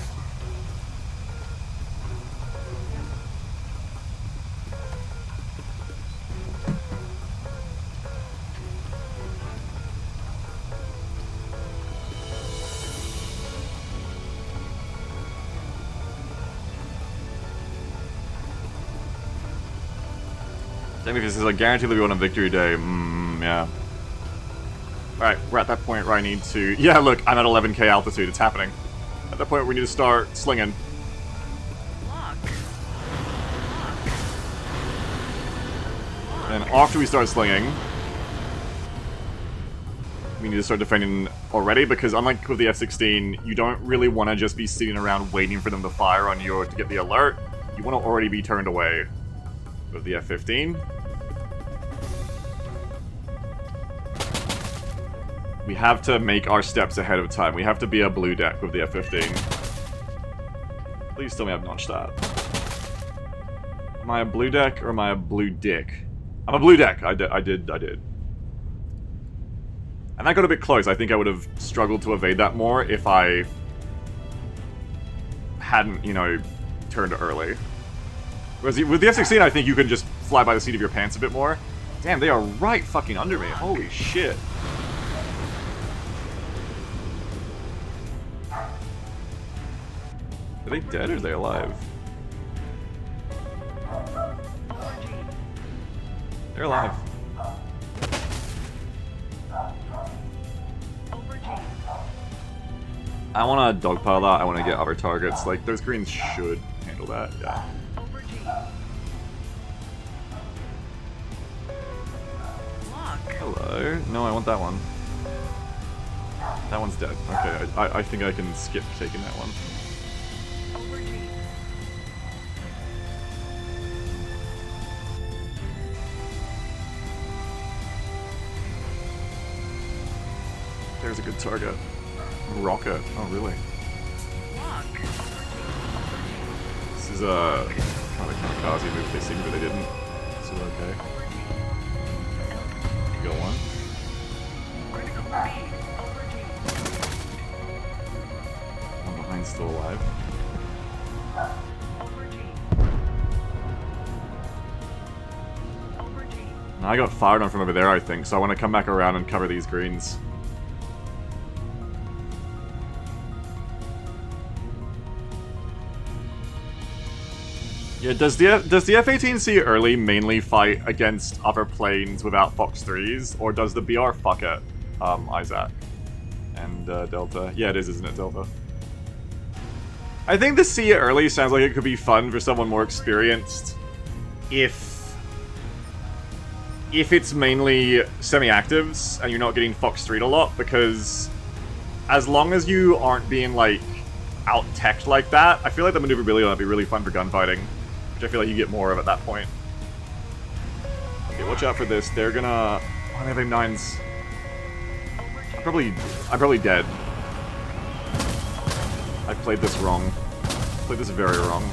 Maybe this is a guaranteed that we won on Victory Day. Yeah. Alright, we're at that point where I need to... Yeah, look, I'm at 11k altitude. It's happening. At that point, we need to start slinging. And after we start slinging, we need to start defending already, because unlike with the F-16, you don't really want to just be sitting around waiting for them to fire on you to get the alert. You want to already be turned away. With the F-15, we have to make our steps ahead of time. We have to be a blue deck with the F-15. Please tell me I've notched that. Am I a blue deck or am I a blue dick? I'm a blue deck. I did. And that got a bit close. I think I would have struggled to evade that more if I hadn't, you know, turned early. Whereas with the F-16, I think you can just fly by the seat of your pants a bit more. Damn, they are right fucking under me. Holy shit. Are they dead or are they alive? They're alive. I want to dogpile that. I want to get other targets. Like, those greens should handle that. Yeah. Hello. No, I want that one. That one's dead. Okay, I think I can skip taking that one. There's a good target. Rocket. Oh, really? This is a kind of kamikaze move. They seemed, but they didn't. So okay. Go on. One behind still alive. Now I got fired on from over there, I think, so I want to come back around and cover these greens. Yeah, does the F-18C early mainly fight against other planes without Fox 3s, or does the BR fuck it? Isaac. And Delta. Yeah, it is, isn't it, Delta? I think the C early sounds like it could be fun for someone more experienced if it's mainly semi-actives and you're not getting Fox 3'd a lot, because as long as you aren't being, like, out-teched like that, I feel like the maneuverability will be really fun for gunfighting. Which I feel like you get more of at that point. Okay, watch out for this. They're gonna... Oh, they have M9s. I'm probably dead. I played this wrong. Played this very wrong.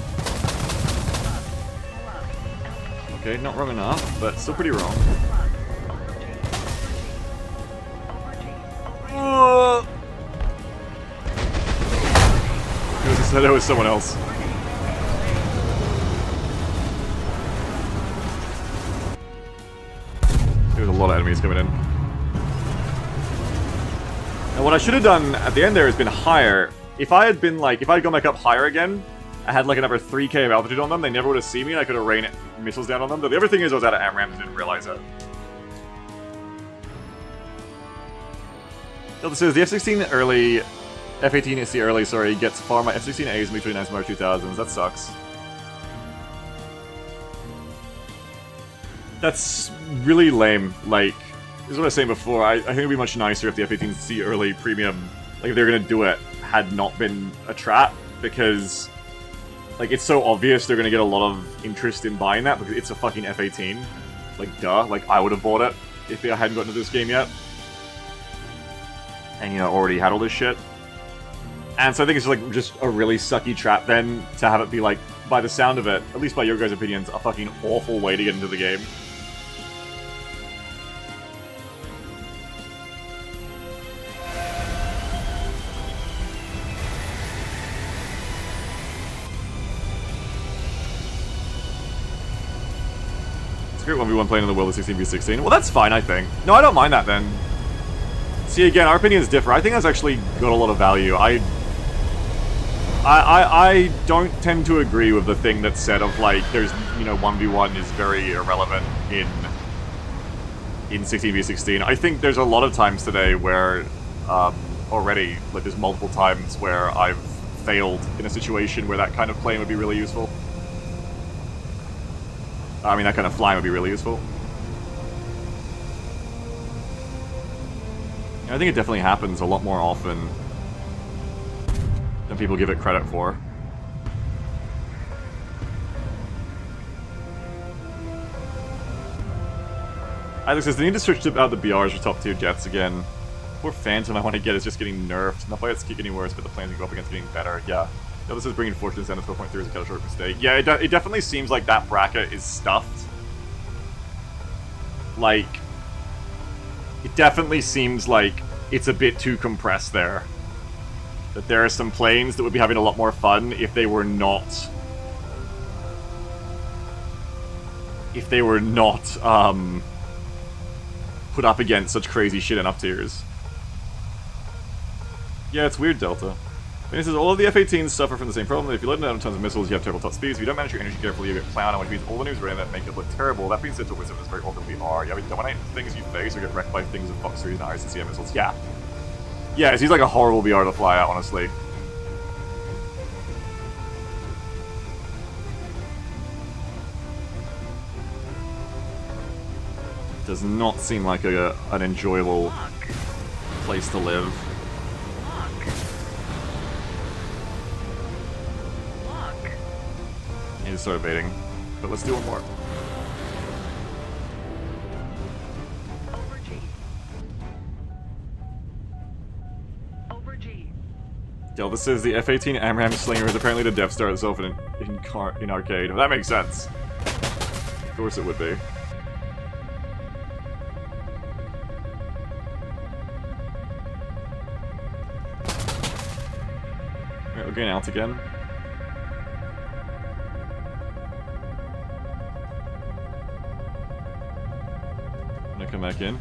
Okay, not wrong enough, but still pretty wrong. It was someone else. There's a lot of enemies coming in. Now what I should have done at the end there has been higher. If I had been like, if I had gone back up higher again, I had like another 3k of altitude on them, they never would have seen me and I could have rained missiles down on them. But the other thing is I was out of AMRAAM and didn't realize it. Delta says, the F-16 early, F-18C early, sorry, gets far my F-16As in between Mark 2000s. That sucks. That's really lame. Like, is what I was saying before. I think it would be much nicer if the F-18C early premium, like if they were going to do it, had not been a trap, because like it's so obvious they're going to get a lot of interest in buying that because it's a fucking F-18. Like, duh. Like, I would have bought it if I hadn't gotten to this game yet. And, you know, already had all this shit. And so I think it's like just a really sucky trap then to have it be like, by the sound of it, at least by your guys' opinions, a fucking awful way to get into the game. It's a great 1v1 playing in the world of 16v16. Well, that's fine, I think. No, I don't mind that then. See, again, our opinions differ. I think that's actually got a lot of value. I don't tend to agree with the thing that's said of, like, there's, you know, 1v1 is very irrelevant in 16v16. I think there's a lot of times today where, already, like, there's multiple times where I've failed in a situation where that kind of playing would be really useful. I mean, that kind of flying would be really useful. I think it definitely happens a lot more often than people give it credit for. Alex says, they need to switch out the BRs for top tier jets again. Poor Phantom I want to get is just getting nerfed. Not by its keep getting worse, but the planes we go up against getting better. Yeah. Yeah, this is bringing Fortune's down to 12.3 as a catastrophic mistake. Yeah, it definitely seems like that bracket is stuffed. Like, it definitely seems like it's a bit too compressed there. That there are some planes that would be having a lot more fun if they were not... put up against such crazy shit in up tiers. Yeah, it's weird, Delta. And it says, all of the F-18s suffer from the same problem. If you let down tons of missiles, you have terrible top speeds. If you don't manage your energy carefully, you get plowed, which means all the news running that make it look terrible. That being said, to Wisdom is very ultimately hard. Yeah, but dominate things you face or get wrecked by things with Fox 3s and ICCM missiles. Yeah. Yeah, it seems like a horrible BR to fly out, honestly. Does not seem like an enjoyable place to live. He's sort of baiting, but let's do one more. Over G. Over G. Delta says the F-18 AMRAAM Slinger is apparently the Death Star itself in arcade. Well, that makes sense. Of course it would be. Alright, we're going out again. Come back in.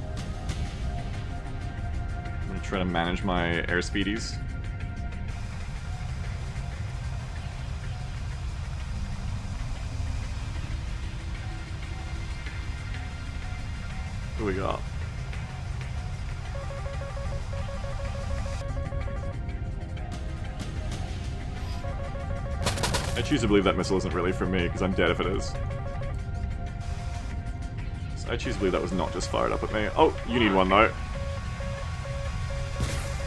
I'm gonna try to manage my airspeedies. What do we got? I choose to believe that missile isn't really for me, because I'm dead if it is. I choose to believe that was not just fired up at me. Oh, you need one though.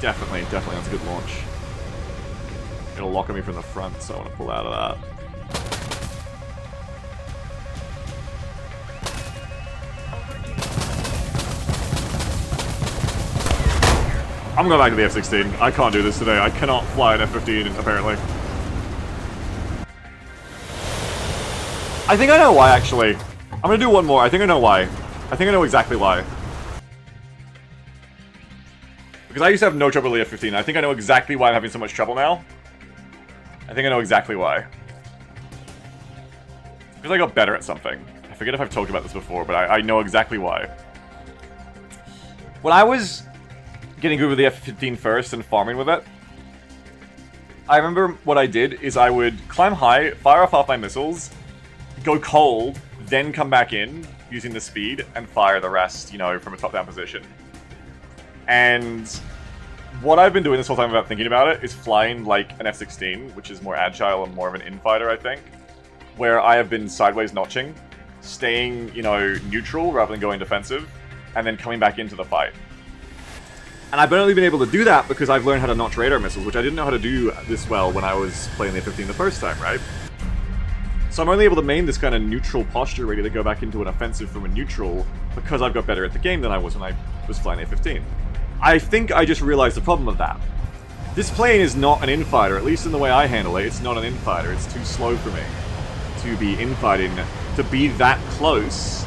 Definitely, that's a good launch. It'll lock at me from the front, so I want to pull out of that. I'm going back to the F-16. I can't do this today. I cannot fly an F-15, apparently. I think I know why, actually. I'm gonna do one more. I think I know why. I think I know exactly why. Because I used to have no trouble with the F-15. I think I know exactly why I'm having so much trouble now. I think I know exactly why. Because I got better at something. I forget if I've talked about this before, but I know exactly why. When I was getting good with the F-15 first and farming with it, I remember what I did is I would climb high, fire off half my missiles, go cold, then come back in using the speed and fire the rest, you know, from a top-down position. And what I've been doing this whole time without thinking about it is flying like an F-16, which is more agile and more of an infighter, I think, where I have been sideways notching, staying, you know, neutral rather than going defensive, and then coming back into the fight. And I've only been able to do that because I've learned how to notch radar missiles, which I didn't know how to do this well when I was playing the F-15 the first time, right? So I'm only able to main this kind of neutral posture ready to go back into an offensive from a neutral because I've got better at the game than I was when I was flying the F-15. I think I just realized the problem of that. This plane is not an infighter, at least in the way I handle it, it's not an infighter. It's too slow for me to be infighting, to be that close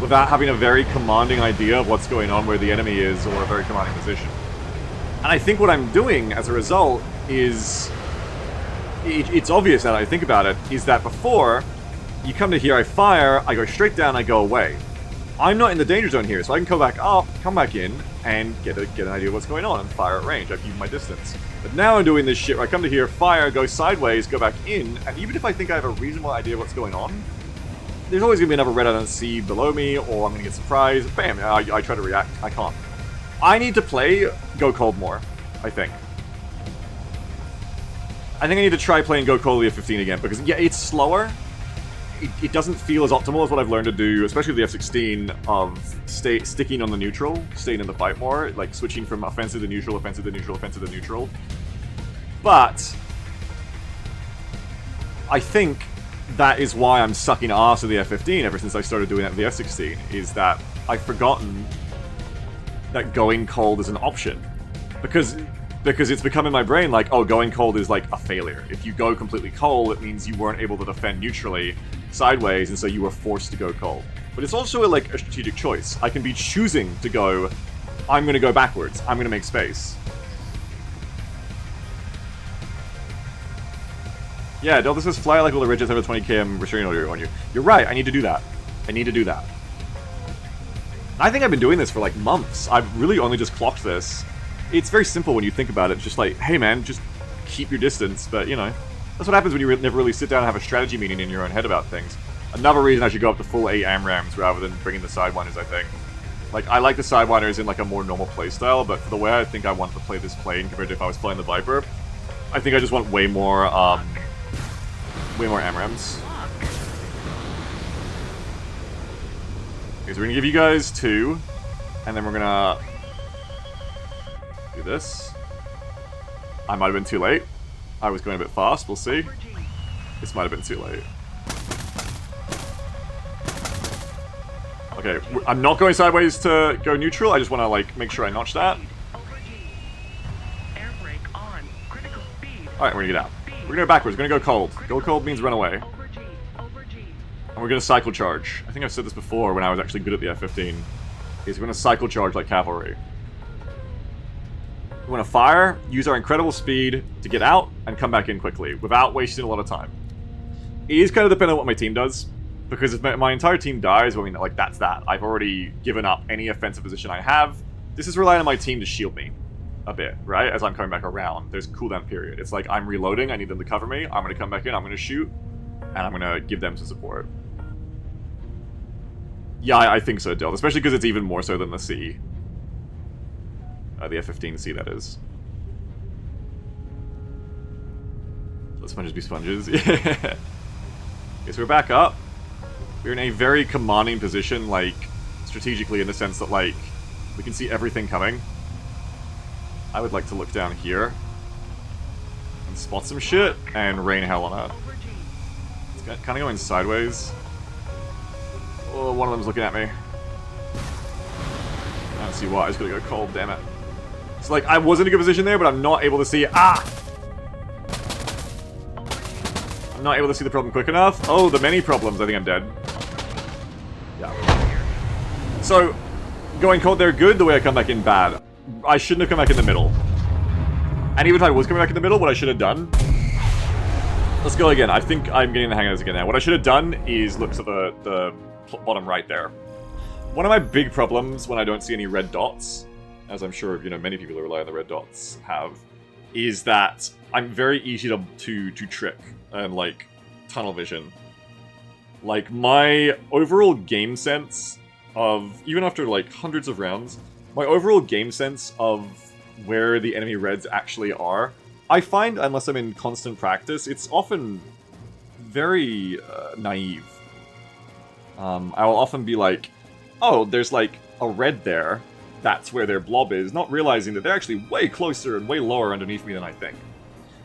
without having a very commanding idea of what's going on where the enemy is, or a very commanding position. And I think what I'm doing as a result is... It's obvious now that I think about it, is that before, you come to here, I fire, I go straight down, I go away. I'm not in the danger zone here, so I can come back up, come back in, and get an idea of what's going on, and fire at range. I've used my distance. But now I'm doing this shit where I come to here, fire, go sideways, go back in, and even if I think I have a reasonable idea of what's going on, there's always going to be another red I don't see below me, or I'm going to get surprised. Bam, I try to react. I can't. I need to play Go Cold more, I think. I think I need to try playing Go Cold the F-15 again, because, yeah, it's slower. It doesn't feel as optimal as what I've learned to do, especially with the F-16, of sticking on the neutral, staying in the fight more, like switching from offensive to neutral, offensive to neutral, offensive to neutral. But I think that is why I'm sucking ass of the F-15 ever since I started doing that with the F-16, is that I've forgotten that going cold is an option. Because it's become in my brain like, oh, going cold is like a failure. If you go completely cold, it means you weren't able to defend neutrally sideways, and so you were forced to go cold. But it's also a strategic choice. I can be choosing to go, I'm going to go backwards. I'm going to make space. Yeah, Delta says fly like all the ridges have a 20 km restraining order on you. You're right, I need to do that. I need to do that. I think I've been doing this for like months. I've really only just clocked this. It's very simple when you think about it. It's just like, hey man, just keep your distance. But, you know, that's what happens when you never really sit down and have a strategy meeting in your own head about things. Another reason I should go up to full 8 AMRAMs rather than bringing the Sidewinders, I think. Like, I like the Sidewinders in like a more normal playstyle, but for the way I think I want to play this plane compared to if I was playing the Viper, I think I just want way more AMRAMs. Okay, so we're gonna give you guys 2, and then we're gonna do this. I might have been too late. I was going a bit fast, we'll see. This might have been too late. Okay, I'm not going sideways to go neutral, I just want to, like, make sure I notch that. Alright, we're gonna get out. We're gonna go backwards, we're gonna go cold. Go cold means run away. And we're gonna cycle charge. I think I've said this before when I was actually good at the F-15. Is we're gonna cycle charge like cavalry. We want to fire, use our incredible speed to get out, and come back in quickly, without wasting a lot of time. It is kind of dependent on what my team does, because if my entire team dies, well, I mean, like, that's that. I've already given up any offensive position I have. This is relying on my team to shield me a bit, right? As I'm coming back around. There's a cooldown period. It's like, I'm reloading, I need them to cover me, I'm going to come back in, I'm going to shoot, and I'm going to give them some support. Yeah, I think so, Del, especially because it's even more so than the C. The F-15C, that is. Let sponges be sponges. Yeah. Okay, so we're back up. We're in a very commanding position, like, strategically, in the sense that, like, we can see everything coming. I would like to look down here and spot some shit and rain hell on it. It's kind of going sideways. Oh, one of them's looking at me. I don't see why. I just gotta go cold, damn it. So, like, I was in a good position there, but I'm not able to see... Ah! I'm not able to see the problem quick enough. Oh, the many problems. I think I'm dead. Yeah. So, going cold there good, the way I come back in bad. I shouldn't have come back in the middle. And even if I was coming back in the middle, what I should have done... Let's go again. I think I'm getting the hang of this again now. What I should have done is look to the bottom right there. One of my big problems when I don't see any red dots, as I'm sure, you know, many people who rely on the red dots have, is that I'm very easy to trick and, like, tunnel vision. Like, my overall game sense of, even after, like, hundreds of rounds, my overall game sense of where the enemy reds actually are, I find, unless I'm in constant practice, it's often very naive. I will often be like, oh, there's like a red there, that's where their blob is, not realizing that they're actually way closer and way lower underneath me than I think.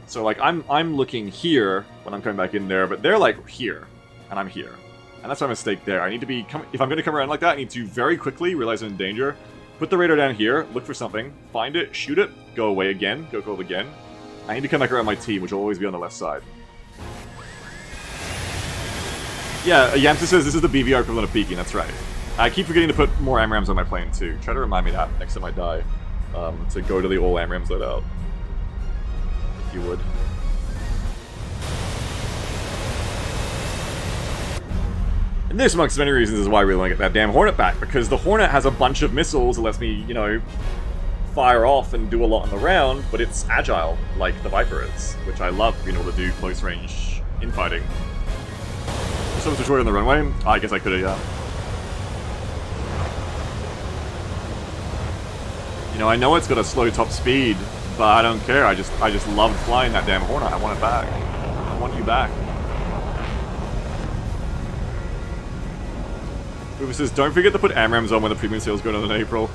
So like I'm looking here when I'm coming back in there, but they're like here, and I'm here. And that's my mistake there. I need to be, if I'm going to come around like that, I need to very quickly realize I'm in danger, put the radar down here, look for something, find it, shoot it, go away again, go cold again. I need to come back around my team, which will always be on the left side. Yeah, Yamsa says this is the BVR equivalent of peeking, that's right. I keep forgetting to put more AMRAMs on my plane too. Try to remind me that next time I die. To go to the all AMRAMs let out. If you would. And this, amongst many reasons, is why I really want to get that damn Hornet back, because the Hornet has a bunch of missiles that lets me, you know, fire off and do a lot on the round, but it's agile, like the Viper is, which I love being able to do close-range infighting. If someone's destroyed on the runway, I guess I could've, yeah. You know, I know it's got a slow top speed, but I don't care. I just love flying that damn Hornet. I want it back. I want you back. Uber says, don't forget to put AMRAMs on when the premium sale's going on in April.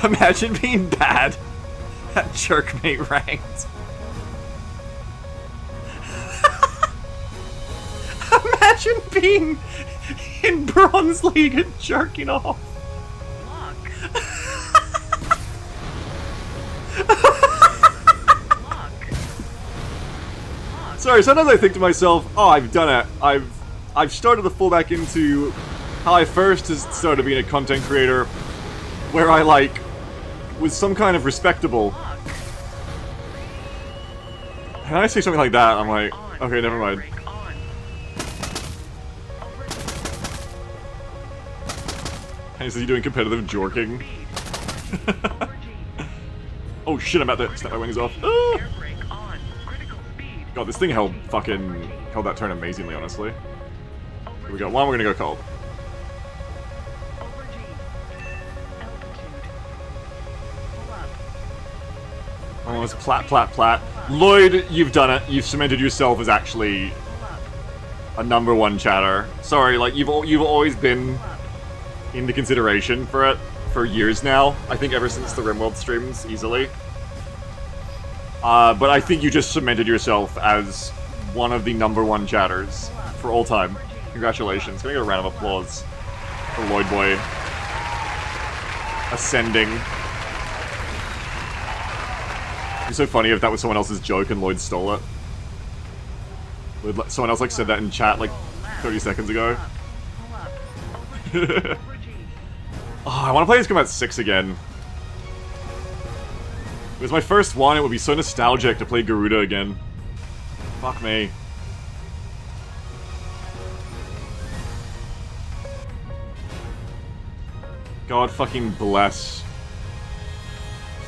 Imagine being bad at Jerkmate ranked. Imagine being in Bronze League and jerking off. Look. Sorry, sometimes I think to myself, oh, I've done it. I've started to fall back into how I first started being a content creator, where I, like, was some kind of respectable. And I say something like that, I'm like, okay, never mind. And he says, you doing competitive jorking? Oh shit, I'm about to snap my wings off. Ah! God, this thing held that turn amazingly, honestly. Here we go. One, we're gonna go cold. Oh, it's plat, plat, plat. Lloyd, you've done it. You've cemented yourself as actually a #1 chatter. Sorry, like, you've always been into consideration for it for years now. I think ever since the RimWorld streams, easily. But I think you just cemented yourself as one of the #1 chatters for all time. Congratulations. Can I get a round of applause for Lloyd Boy ascending? It'd be so funny if that was someone else's joke and Lloyd stole it. Someone else like said that in chat like 30 seconds ago. Oh, I want to play this Combat 6 again. If it was my first one, it would be so nostalgic to play Garuda again. Fuck me. God fucking bless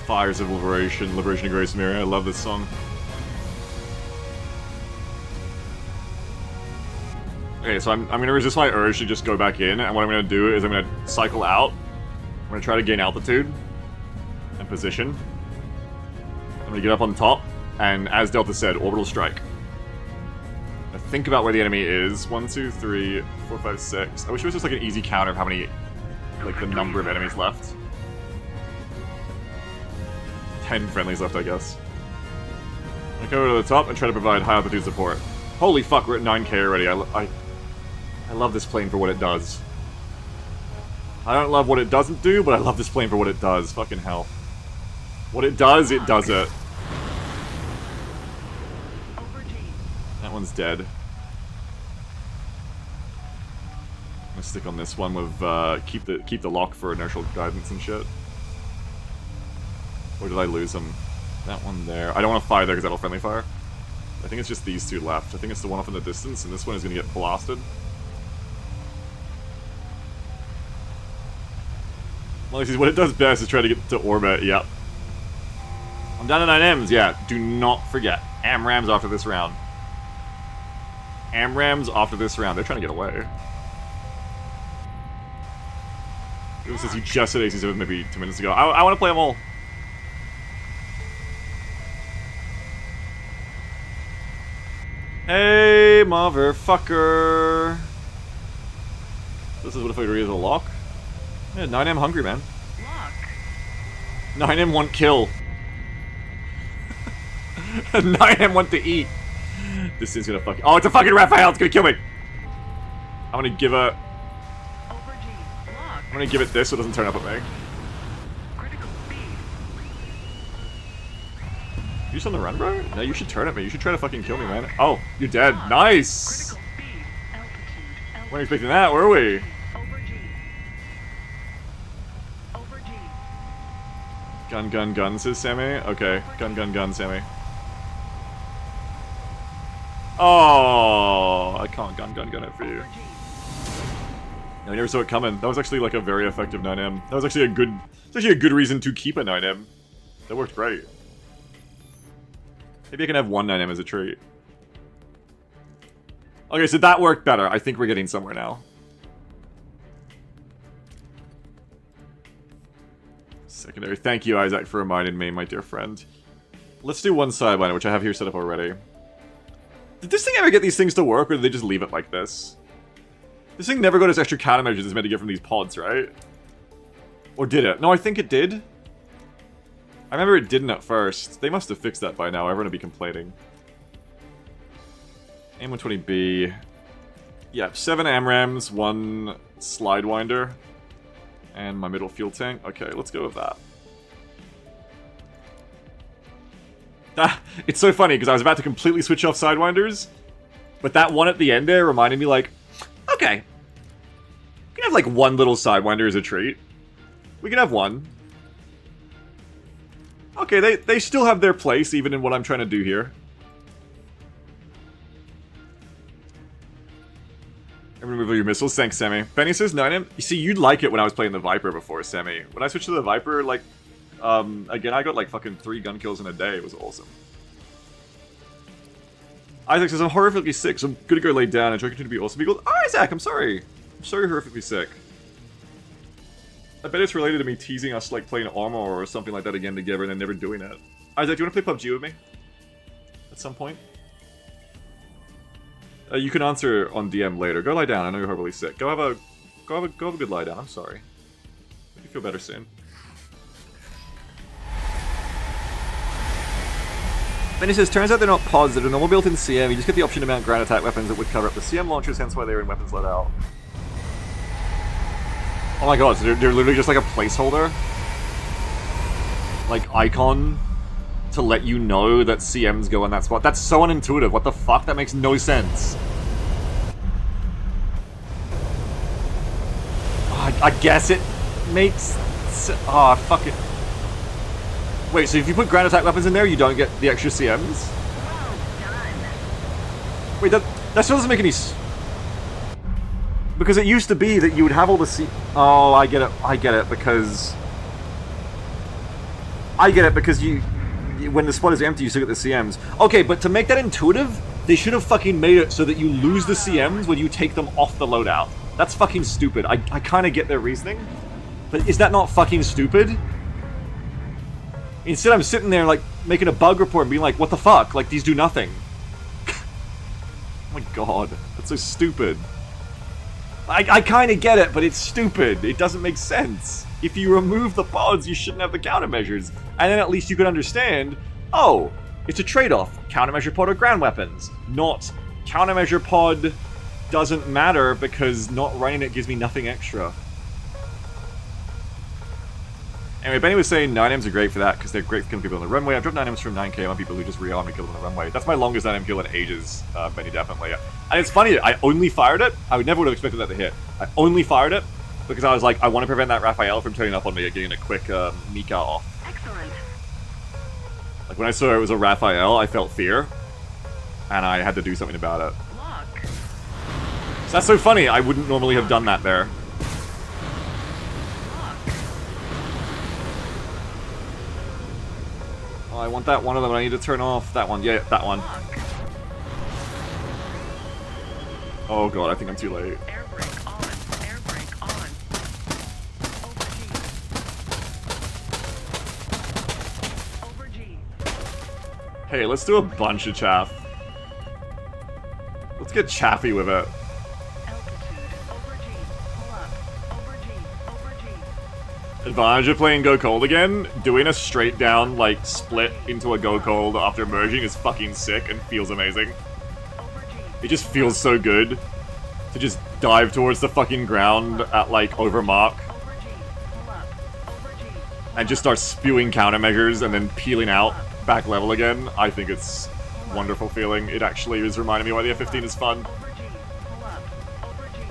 Fires of Liberation, Liberation of Grace Mary. I love this song. Okay, so I'm gonna resist my urge to just go back in, and what I'm gonna do is I'm gonna cycle out. I'm gonna try to gain altitude and position. I'm gonna get up on top, and as Delta said, orbital strike. Now think about where the enemy is. 1, 2, 3, 4, 5, 6. I wish it was just like an easy counter of how many, like the number of enemies left. 10 friendlies left, I guess. I go to the top and try to provide high altitude support. Holy fuck, we're at 9k already. I love this plane for what it does. I don't love what it doesn't do, but I love this plane for what it does. Fucking hell. What it does it. one's dead. I'm gonna stick on this one with keep the lock for inertial guidance and shit. Or did I lose him? That one there. I don't want to fire there because that'll friendly fire. I think it's just these two left. I think it's the one off in the distance, and this one is gonna get blasted. Well, what it does best is try to get to orbit. Yep. I'm down to 9 M's. Yeah. Do not forget. AMRAMs after this round. AMRAMs after this round. They're trying to get away. It says you just said AC7 maybe 2 minutes ago. I want to play them all. Hey, motherfucker. This is what if I read the lock? Yeah, 9M hungry, man. Lock. 9M want kill. 9M want to eat. This thing's gonna fucking... Oh, it's a fucking Raphael! It's gonna kill me! I'm gonna give a... Over G. Lock. I'm gonna give it this so it doesn't turn up at me. Critical speed. You just on the run, bro? No, you should turn at me. You should try to fucking kill me, man. Oh, you're dead. Nice! Critical speed. Altitude. Weren't expecting that, were we? Over G. Over G. Gun, gun, gun, says Sammy. Okay, gun, gun, gun, Sammy. Oh, I can't gun it for you. Over G. No, I never saw it coming. That was actually like a very effective 9M. That was actually a good reason to keep a 9M. That worked great. Maybe I can have one 9M as a trait. Okay, so that worked better. I think we're getting somewhere now. Secondary. Thank you, Isaac, for reminding me, my dear friend. Let's do one sidewinder, which I have here set up already. Did this thing ever get these things to work, or did they just leave it like this? This thing never got its extra countermeasures it's meant to get from these pods, right? Or did it? No, I think it did. I remember it didn't at first. They must have fixed that by now. Everyone would be complaining. AIM-120B. Yeah, 7 AMRAMs, 1 Slidewinder, and my middle fuel tank. Okay, let's go with that. Ah, it's so funny, because I was about to completely switch off Sidewinders, but that one at the end there reminded me, like, okay, we can have, like, one little Sidewinder as a trait. We can have one. Okay, they still have their place, even in what I'm trying to do here. Remove your missiles. Thanks, Sammy. Benny says 9M. You see, you'd like it when I was playing the Viper before, Sammy. When I switched to the Viper, like, again, I got like fucking 3 gun kills in a day. It was awesome. Isaac says, I'm horrifically sick, so I'm gonna go lay down and try to continue to be awesome. He goes, oh, Isaac, I'm sorry. I'm sorry you're horrifically sick. I bet it's related to me teasing us, like, playing Armor or something like that again together and then never doing it. Isaac, do you want to play PUBG with me? At some point? You can answer on DM later. Go lie down. I know you're horribly sick. Go have a good lie down. I'm sorry. Hope you feel better soon. Then he says, turns out they're not pods, they're a normal built-in CM. You just get the option to mount ground attack weapons that would cover up the CM launchers, hence why they're in weapons let out. Oh my god, so they're literally just like a placeholder? Like, icon to let you know that CMs go in that spot. That's so unintuitive. What the fuck? That makes no sense. Oh, I guess it makes... Oh, fuck it. Wait, so if you put ground attack weapons in there, you don't get the extra CMs? Well done. Wait, that still doesn't make any... Because it used to be that you would have all the C... Oh, I get it, because... you... When the spot is empty, you still get the CMs. Okay, but to make that intuitive, they should have fucking made it so that you lose the CMs when you take them off the loadout. That's fucking stupid. I kind of get their reasoning, but is that not fucking stupid? Instead, I'm sitting there, like, making a bug report and being like, what the fuck? Like, these do nothing. Oh my god, that's so stupid. I kind of get it, but it's stupid. It doesn't make sense. If you remove the pods, you shouldn't have the countermeasures. And then at least you can understand, oh, it's a trade-off. Countermeasure pod or ground weapons. Not countermeasure pod doesn't matter because not running it gives me nothing extra. Anyway, Benny was saying 9Ms are great for that because They're great for killing people on the runway. I've dropped 9 M's from 9k on people who just rearm and kill them on the runway. That's my longest 9M kill in ages, Benny, definitely. And it's funny, I only fired it. I never would have expected that to hit. I only fired it because I was like, I want to prevent that Raphael from turning up on me and getting a quick Mika off. Excellent. Like, when I saw it was a Raphael, I felt fear. And I had to do something about it. Lock. So that's so funny, I wouldn't normally have done that there. Lock. Oh, I want that one of them, I need to turn off that one. Yeah, that one. Lock. Oh god, I think I'm too late. Air brake on. Air brake on. Over G. Hey, let's do a bunch of chaff. Let's get chaffy with it. Altitude. Over G. Pull up. Over G. Over G. Advantage of playing Go Cold again, doing a straight down, like, split into a Go Cold after merging is fucking sick and feels amazing. Over G. It just feels so good to just dive towards the fucking ground at, like, over mark Over G. Pull up. Over G. and just start spewing countermeasures and then peeling out back level again. I think it's a wonderful feeling. It actually is reminding me why the F-15 is fun. Over G. Pull up. Over G.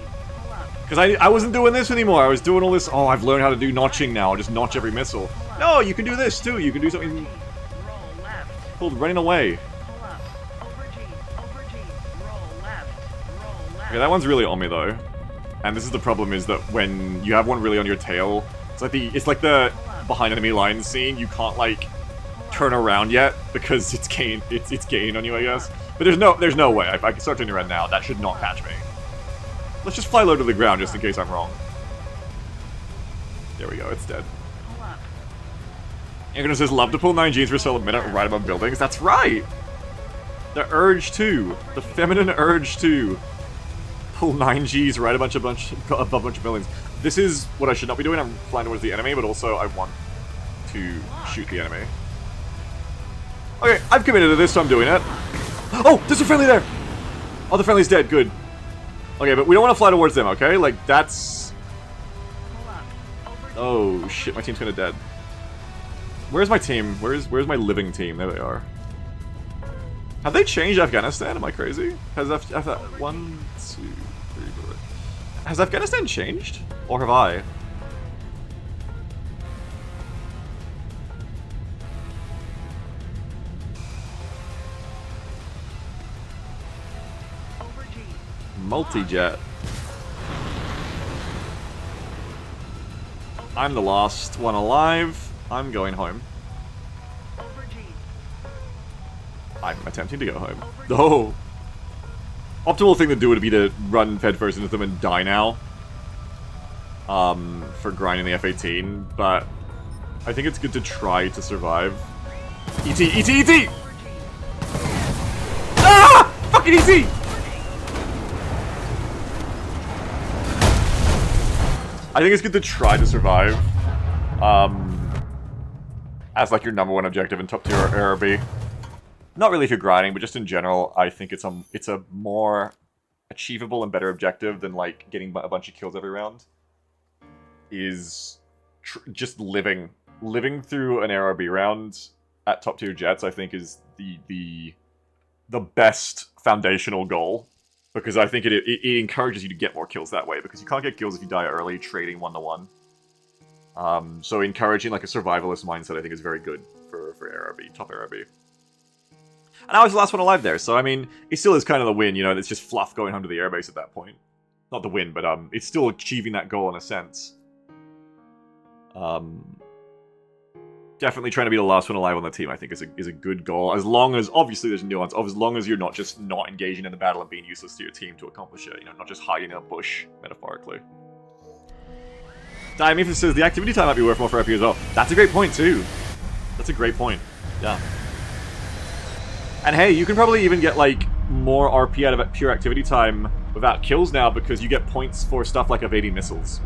Pull up. Because I wasn't doing this anymore. I was doing all this, oh, I've learned how to do notching now. I'll just notch every missile. No, you can do this too. You can do something Roll left. called running away. Pull up. Over G. Over G. Roll left. Roll left. Okay, that one's really on me though. And this is the problem, is that when you have one really on your tail, it's like the behind enemy lines scene. You can't like turn around yet because it's gain on you, I guess. But there's no way. If I can start turning around now, that should not catch me. Let's just fly low to the ground just in case I'm wrong. There we go, it's dead. Pull up. Angron says, love to pull 9Gs for a solid minute right above buildings. That's right! The urge too. The feminine urge too. Pull 9Gs right above a bunch of buildings. This is what I should not be doing. I'm flying towards the enemy, but also I want to shoot the enemy. Okay, I've committed to this, so I'm doing it. Oh, there's a friendly there! Oh, the friendly's dead, good. Okay, but we don't want to fly towards them, okay? Like, that's... Pull up. Over G. Oh, shit, my team's kinda dead. Where's my team? Where's my living team? There they are. Have they changed Afghanistan? Am I crazy? Has one, two, three, four... Has Afghanistan changed? Or have I? Over G. Multi-jet. I'm the last one alive. I'm going home. Over G. I'm attempting to go home. Oh! Optimal thing to do would be to run headfirst into them and die now. For grinding the F-18, but I think it's good to try to survive. ET, ET, ET! Over G. Ah! Fucking ET! I think it's good to try to survive. As like your #1 objective in top tier ARB. Not really if you're grinding, but just in general, I think it's a more achievable and better objective than like getting a bunch of kills every round. Is just living through an ARB round at top tier jets. I think is the best foundational goal, because I think it encourages you to get more kills that way, because you can't get kills if you die early trading 1-to-1. So encouraging like a survivalist mindset, I think, is very good for ARB, top ARB. And I was the last one alive there, so I mean, it still is kind of the win, you know, it's just fluff going home to the airbase at that point. Not the win, but it's still achieving that goal in a sense. Definitely trying to be the last one alive on the team, I think, is a good goal. As long as, obviously there's nuance, as long as you're not just not engaging in the battle and being useless to your team to accomplish it, you know, not just hiding in a bush, metaphorically. Diameph says the activity time might be worth more for RP as well. That's a great point too. That's a great point. Yeah. And hey, you can probably even get like more RP out of pure activity time without kills now, because you get points for stuff like evading missiles.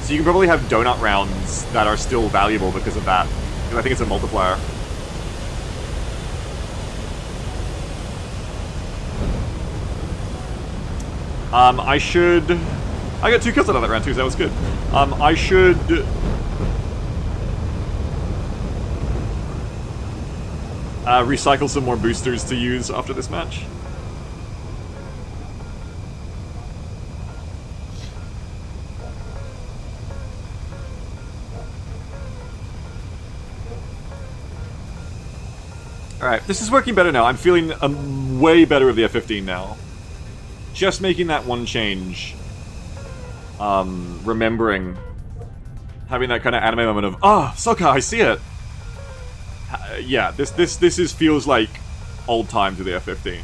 So you can probably have donut rounds that are still valuable because of that. Because I think it's a multiplier. I got 2 kills out of that round too, so that was good. I should recycle some more boosters to use after this match. Alright, this is working better now. I'm feeling way better with the F-15 now. Just making that one change. Remembering. Having that kind of anime moment of, ah, Sokka, I see it! Yeah, this feels like old times with the F-15.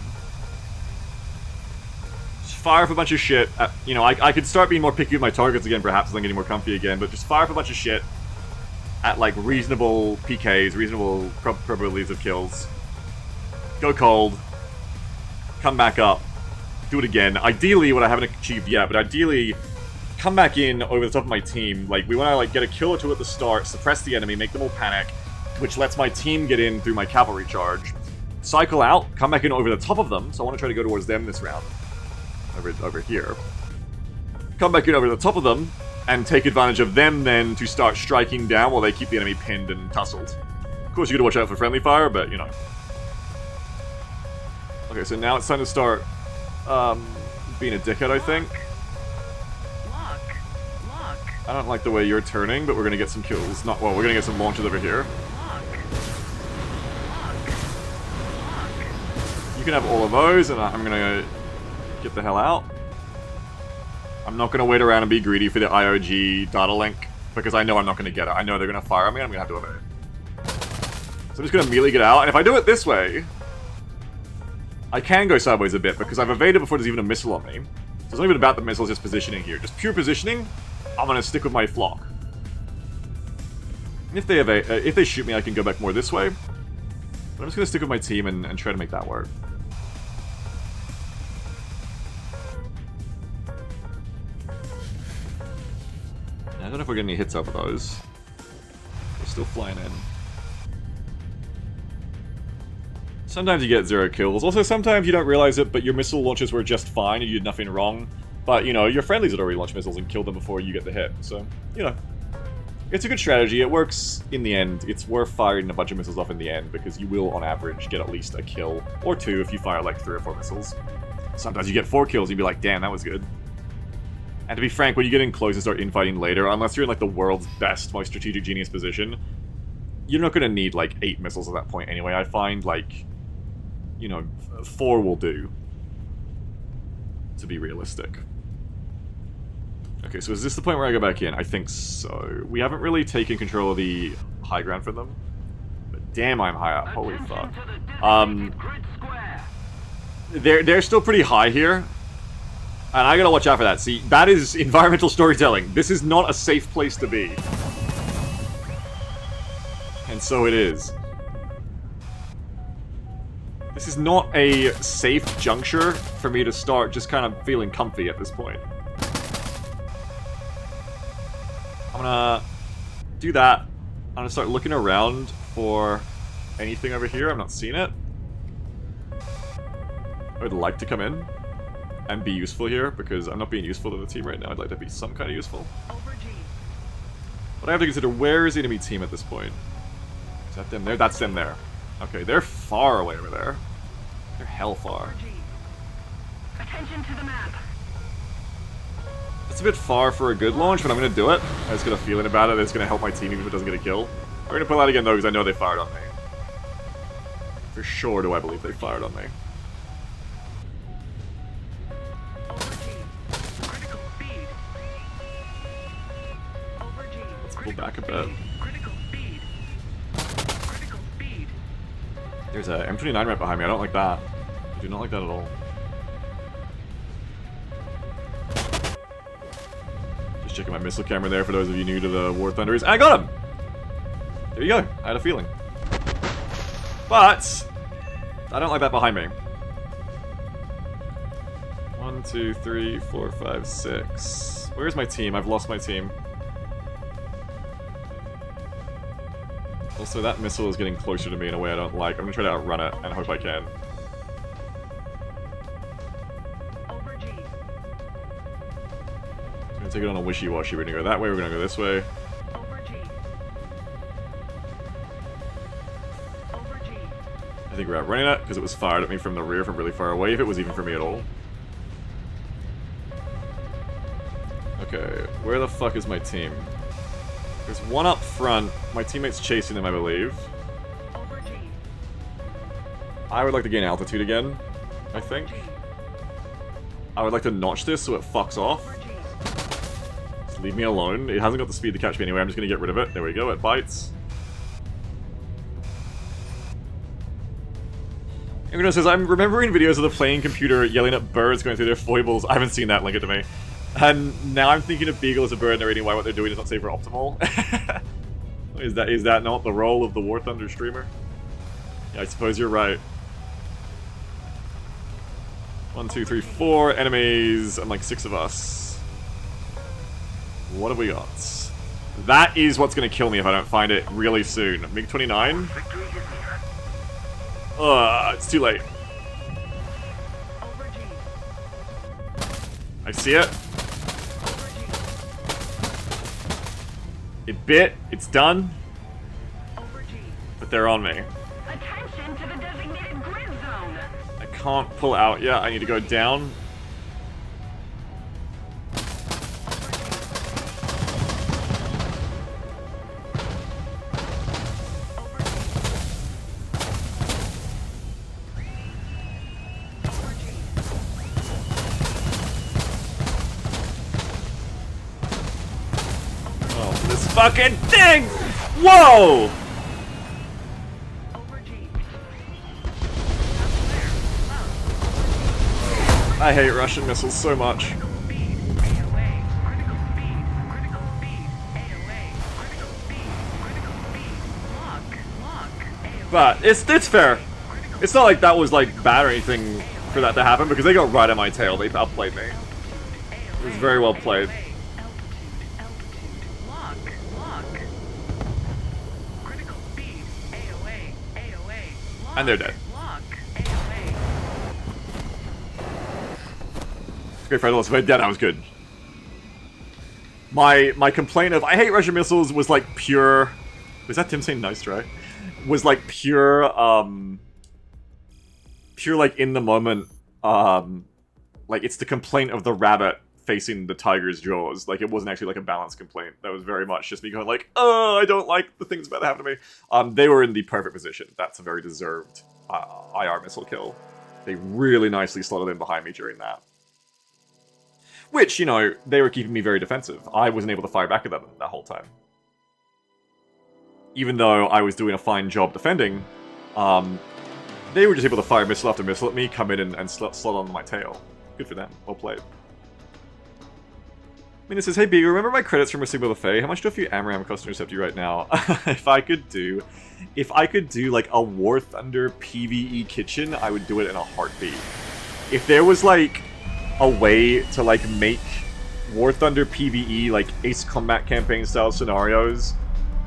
Just fire up a bunch of shit. You know, I could start being more picky with my targets again, perhaps, and then getting more comfy again, but just fire up a bunch of shit at, like, reasonable PKs, reasonable probabilities of kills. Go cold. Come back up. Do it again. Ideally, what I haven't achieved yet, but ideally, come back in over the top of my team. Like, we want to, like, get a kill or two at the start, suppress the enemy, make them all panic, which lets my team get in through my cavalry charge. Cycle out, come back in over the top of them, so I want to try to go towards them this round. Over here. Come back in over the top of them, and take advantage of them then to start striking down while they keep the enemy pinned and tussled. Of course, you gotta watch out for friendly fire, but, you know. Okay, so now it's time to start, being a dickhead, I think. I don't like the way you're turning, but we're gonna get some kills. Well, we're gonna get some launches over here. You can have all of those, and I'm gonna get the hell out. I'm not gonna wait around and be greedy for the IOG data link, because I know I'm not gonna get it. I know they're gonna fire me, and I'm gonna have to evade. So I'm just gonna immediately get out, and if I do it this way, I can go sideways a bit, because I've evaded before there's even a missile on me. So it's not even about the missiles, just positioning here. Just pure positioning, I'm gonna stick with my flock. If they shoot me, I can go back more this way. But I'm just gonna stick with my team and try to make that work. I don't know if we're getting any hits over those. They're still flying in. Sometimes you get 0 kills. Also, sometimes you don't realize it, but your missile launches were just fine and you did nothing wrong. But, you know, your friendlies had already launched missiles and killed them before you get the hit. So, you know. It's a good strategy. It works in the end. It's worth firing a bunch of missiles off in the end, because you will, on average, get at least a kill. Or 2 if you fire, like, 3 or 4 missiles. Sometimes you get 4 kills and you'd be like, damn, that was good. And to be frank, when you get in close and start infighting later, unless you're in, like, the world's best, most strategic genius position, you're not going to need, like, 8 missiles at that point anyway. I find, like, you know, 4 will do. To be realistic. Okay, so is this the point where I go back in? I think so. We haven't really taken control of the high ground for them. But damn, I'm high up. Holy fuck. They're still pretty high here. And I gotta watch out for that. See, that is environmental storytelling. This is not a safe place to be. And so it is. This is not a safe juncture for me to start just kind of feeling comfy at this point. I'm gonna do that. I'm gonna start looking around for anything over here. I'm not seeing it. I would like to come in and be useful here, because I'm not being useful to the team right now. I'd like to be some kind of useful. But I have to consider, where is the enemy team at this point? Is that them there? That's them there. Okay, they're far away over there. They're hell far. Attention to the map. It's a bit far for a good launch, but I'm gonna do it. I just got a feeling about it. It's gonna help my team even if it doesn't get a kill. I'm gonna pull out again though, because I know they fired on me. For sure do I believe they fired on me. Let's pull back a bit. There's a M29 right behind me. I don't like that. I do not like that at all. Just checking my missile camera there for those of you new to the War Thunders. And I got him! There you go. I had a feeling. But I don't like that behind me. 1, 2, 3, 4, 5, 6. Where's my team? I've lost my team. Also, that missile is getting closer to me in a way I don't like. I'm gonna try to outrun it and hope I can. I'm gonna take it on a wishy-washy. We're gonna go that way, we're gonna go this way. I think we're outrunning it, because it was fired at me from the rear from really far away, if it was even for me at all. Okay, where the fuck is my team? There's one up front. My teammate's chasing them, I believe. Over G. I would like to gain altitude again, I think. I would like to notch this so it fucks off. Over G. Just leave me alone. It hasn't got the speed to catch me anyway. I'm just gonna get rid of it. There we go, it bites. Everyone says, I'm remembering videos of the playing computer yelling at birds going through their foibles. I haven't seen that, link it to me. And now I'm thinking of Beagle as a bird narrating why what they're doing is not safe or optimal. Is that not the role of the War Thunder streamer? Yeah, I suppose you're right. 1, 2, 3, 4 enemies, and like 6 of us. What have we got? That is what's gonna kill me if I don't find it really soon. MiG-29? It's too late. Over G. I see it. Over G. It bit. It's done. Over G. But they're on me. Attention to the designated grid zone. I can't pull out yet. I need to go down. Fucking thing! Whoa! Over G. I hate Russian missiles so much. Critical speed. AOA. Critical speed. Critical speed. AOA. Critical speed. Critical speed. Lock. AOA. But it's fair. It's not like that was like bad or anything for that to happen because they got right on my tail. They outplayed me. It was very well played. And they're dead. Great friend, if I dead, I was good. My complaint of I hate Russian missiles was like pure. Was that Tim saying nice try? Was like pure pure like in the moment like it's the complaint of the rabbit facing the tiger's jaws. Like it wasn't actually like a balanced complaint. That was very much just me going like, oh, I don't like the things about to happen to me. They were in the perfect position. That's a very deserved IR missile kill. They really nicely slotted in behind me during that. Which, you know, they were keeping me very defensive. I wasn't able to fire back at them that whole time. Even though I was doing a fine job defending, they were just able to fire missile after missile at me, come in and slot on my tail. Good for them. Well played. I mean, it says, hey B, remember my credits from Receivable Buffet? How much do a few AMRAM cost to intercept you right now? If I could do like a War Thunder PvE kitchen, I would do it in a heartbeat. If there was like a way to like make War Thunder PvE like Ace Combat Campaign style scenarios,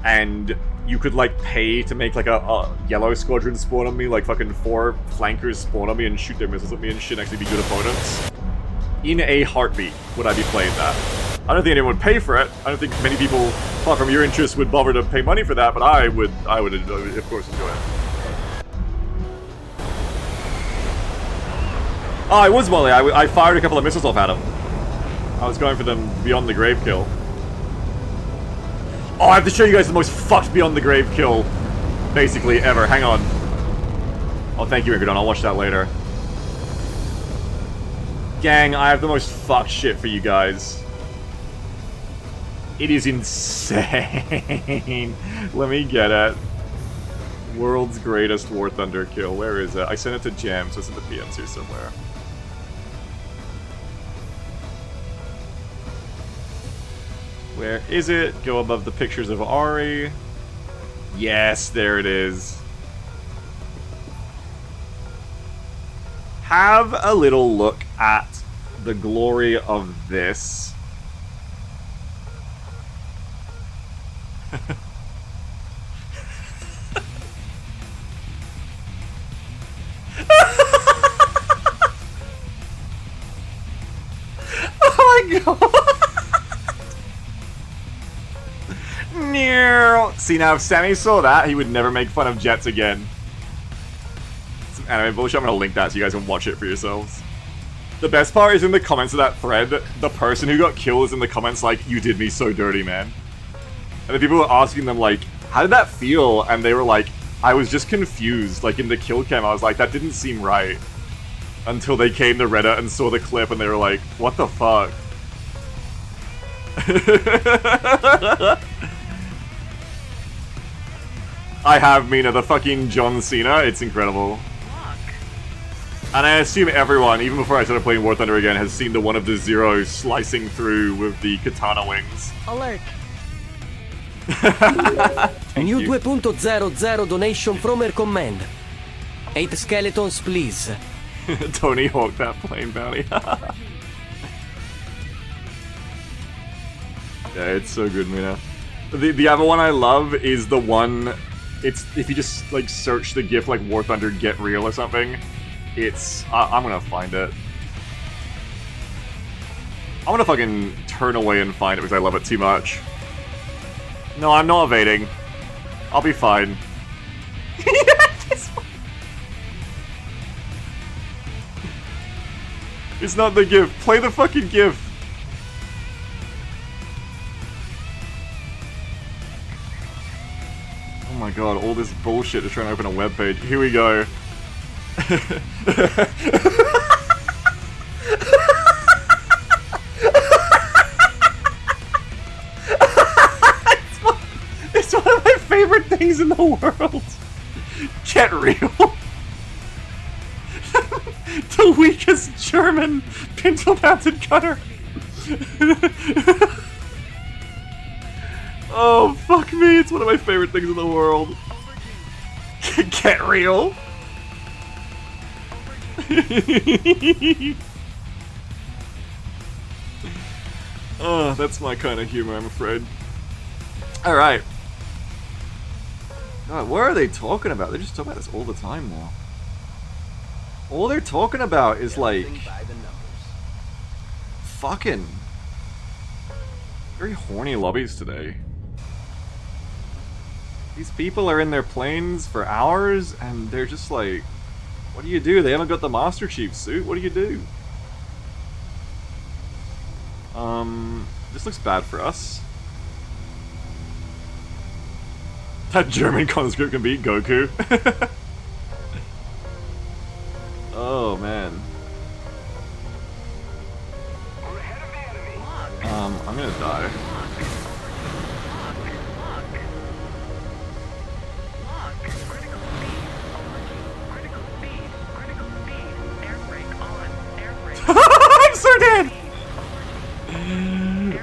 and you could like pay to make like a yellow squadron spawn on me, like fucking 4 flankers spawn on me and shoot their missiles at me and shit, and actually be good opponents. In a heartbeat would I be playing that. I don't think anyone would pay for it. I don't think many people, apart from your interest, would bother to pay money for that, but I would of course enjoy it. Oh, it was Molly. I fired a couple of missiles off at him. I was going for them beyond the grave kill. Oh, I have to show you guys the most fucked beyond the grave kill, basically, ever. Hang on. Oh, thank you, Ingridon. I'll watch that later. Gang, I have the most fucked shit for you guys. It is insane. Let me get it. World's greatest War Thunder kill. Where is it? I sent it to Jam, so it's in the PMs here somewhere. Where is it? Go above the pictures of Ari. Yes, there it is. Have a little look at the glory of this. Oh my god! No. See, now if Sammy saw that, he would never make fun of jets again. anime bullshit. I'm gonna link that so you guys can watch it for yourselves. The best part is in the comments of that thread, the person who got killed is in the comments like, "You did me so dirty, man." And the people were asking them like, "How did that feel?" And they were like, "I was just confused." Like in the kill cam, I was like, "That didn't seem right." Until they came to Reddit and saw the clip and they were like, "What the fuck?" I have, Mina, the fucking John Cena. It's incredible. And I assume everyone, even before I started playing War Thunder again, has seen the one of the Zero slicing through with the katana wings. Alert. New 2.00 donation from her command. 8 skeletons, please. Tony Hawk that plane bounty. Yeah, it's so good, Mina. The other one I love is the one. It's if you just like search the GIF like War Thunder Get Real or something. It's I'm gonna find it. I'm gonna fucking turn away and find it because I love it too much. No, I'm not evading. I'll be fine. It's not the GIF. Play the fucking GIF. Oh my god, all this bullshit to try and open a web page. Here we go. It's one of my favorite things in the world. Get real. The weakest German pintle-mounted cutter. Oh, fuck me. It's one of my favorite things in the world. Get real. Oh, that's my kind of humor, I'm afraid. Alright. God, what are they talking about? They're just talking about this all the time now. All they're talking about is like... fucking... very horny lobbies today. These people are in their planes for hours, and they're just like... what do you do? They haven't got the Master Chief suit. What do you do? This looks bad for us. That German conscript can beat Goku. Oh, man. I'm gonna die. I'm so dead!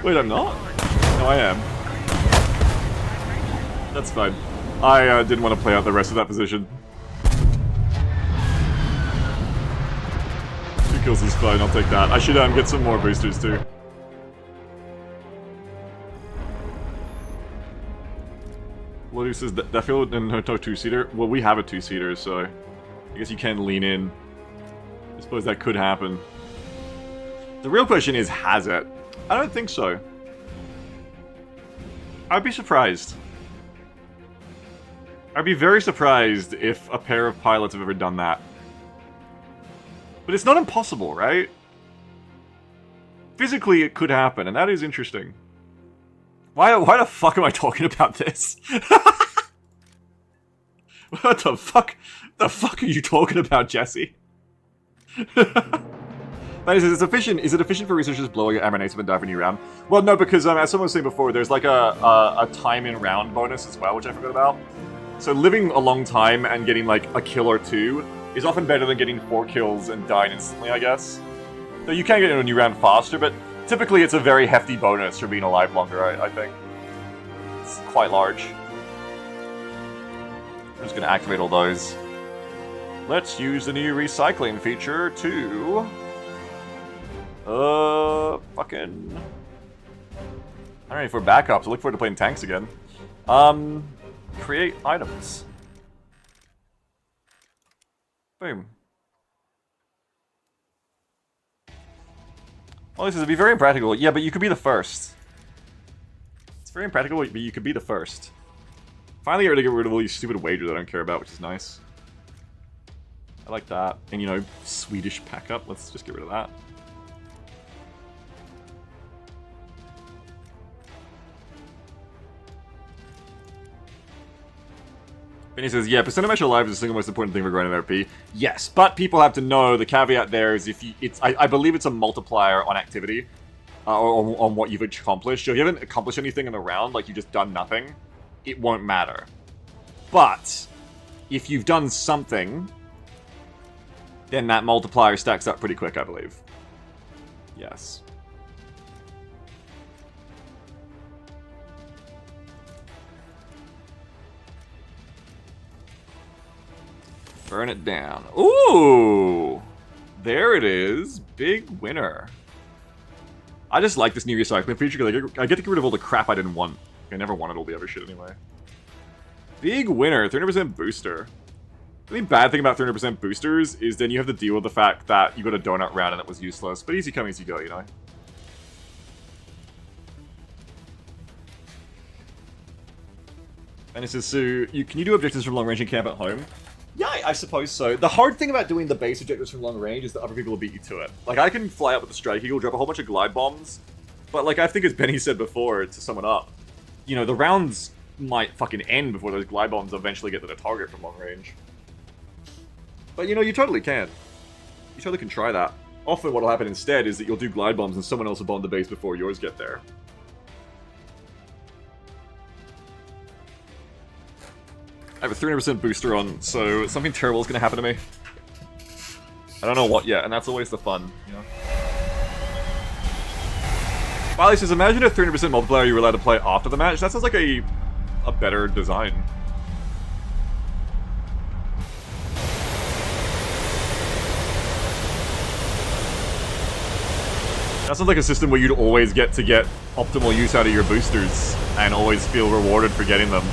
Wait, I'm not? No, I am. That's fine. I didn't want to play out the rest of that position. 2 kills is fine, I'll take that. I should get some more boosters too. Lodu says that feel in no 2-seater. Well, we have a 2-seater, so I guess you can lean in. I suppose that could happen. The real question is, has it? I don't think so. I'd be surprised. I'd be very surprised if a pair of pilots have ever done that. But it's not impossible, right? Physically, it could happen, and that is interesting. Why the fuck am I talking about this? What the fuck? The fuck are you talking about, Jesse? Is it efficient for researchers blowing ammunition and diving new round? Well, no, because as someone was saying before, there's like a time in round bonus as well, which I forgot about. So living a long time and getting like a kill or 2 is often better than getting 4 kills and dying instantly, I guess. Though you can get into a new round faster, but typically it's a very hefty bonus for being alive longer, I think. It's quite large. I'm just gonna activate all those. Let's use the new recycling feature to... fucking... I don't know if we're back up, so look forward to playing tanks again. Create items. Boom. Well, this is be very impractical. Yeah, but you could be the first. It's very impractical, but you could be the first. Finally, able to get rid of all these stupid wagers I don't care about, which is nice. I like that. And, you know, Swedish pack-up. Let's just get rid of that. Benny says, yeah, percent of match alive is the single most important thing for grinding RP. Yes, but people have to know the caveat there is if you, I believe it's a multiplier on activity, or on what you've accomplished. So if you haven't accomplished anything in the round, like you've just done nothing, it won't matter. But if you've done something, then that multiplier stacks up pretty quick, I believe. Yes. Burn it down. Ooh! There it is. Big winner. I just like this new recycling feature because I get to get rid of all the crap I didn't want. I never wanted all the other shit anyway. Big winner. 300% booster. The only bad thing about 300% boosters is then you have to deal with the fact that you got a donut round and it was useless. But easy come, easy go, you know? And it says, so, can you do objectives from long range and camp at home? Yeah, I suppose so. The hard thing about doing the base objectives from long range is that other people will beat you to it. Like, I can fly up with the Strike Eagle, drop a whole bunch of glide bombs, but like I think as Benny said before, to sum it up, you know, the rounds might fucking end before those glide bombs eventually get to the target from long range. But you know, you totally can. You totally can try that. Often what'll happen instead is that you'll do glide bombs and someone else will bomb the base before yours get there. I have a 300% booster on, so something terrible is going to happen to me. I don't know what yet, and that's always the fun, you know? Wiley says, imagine a 300% multiplier you were allowed to play after the match. That sounds like a better design. That sounds like a system where you'd always get optimal use out of your boosters and always feel rewarded for getting them.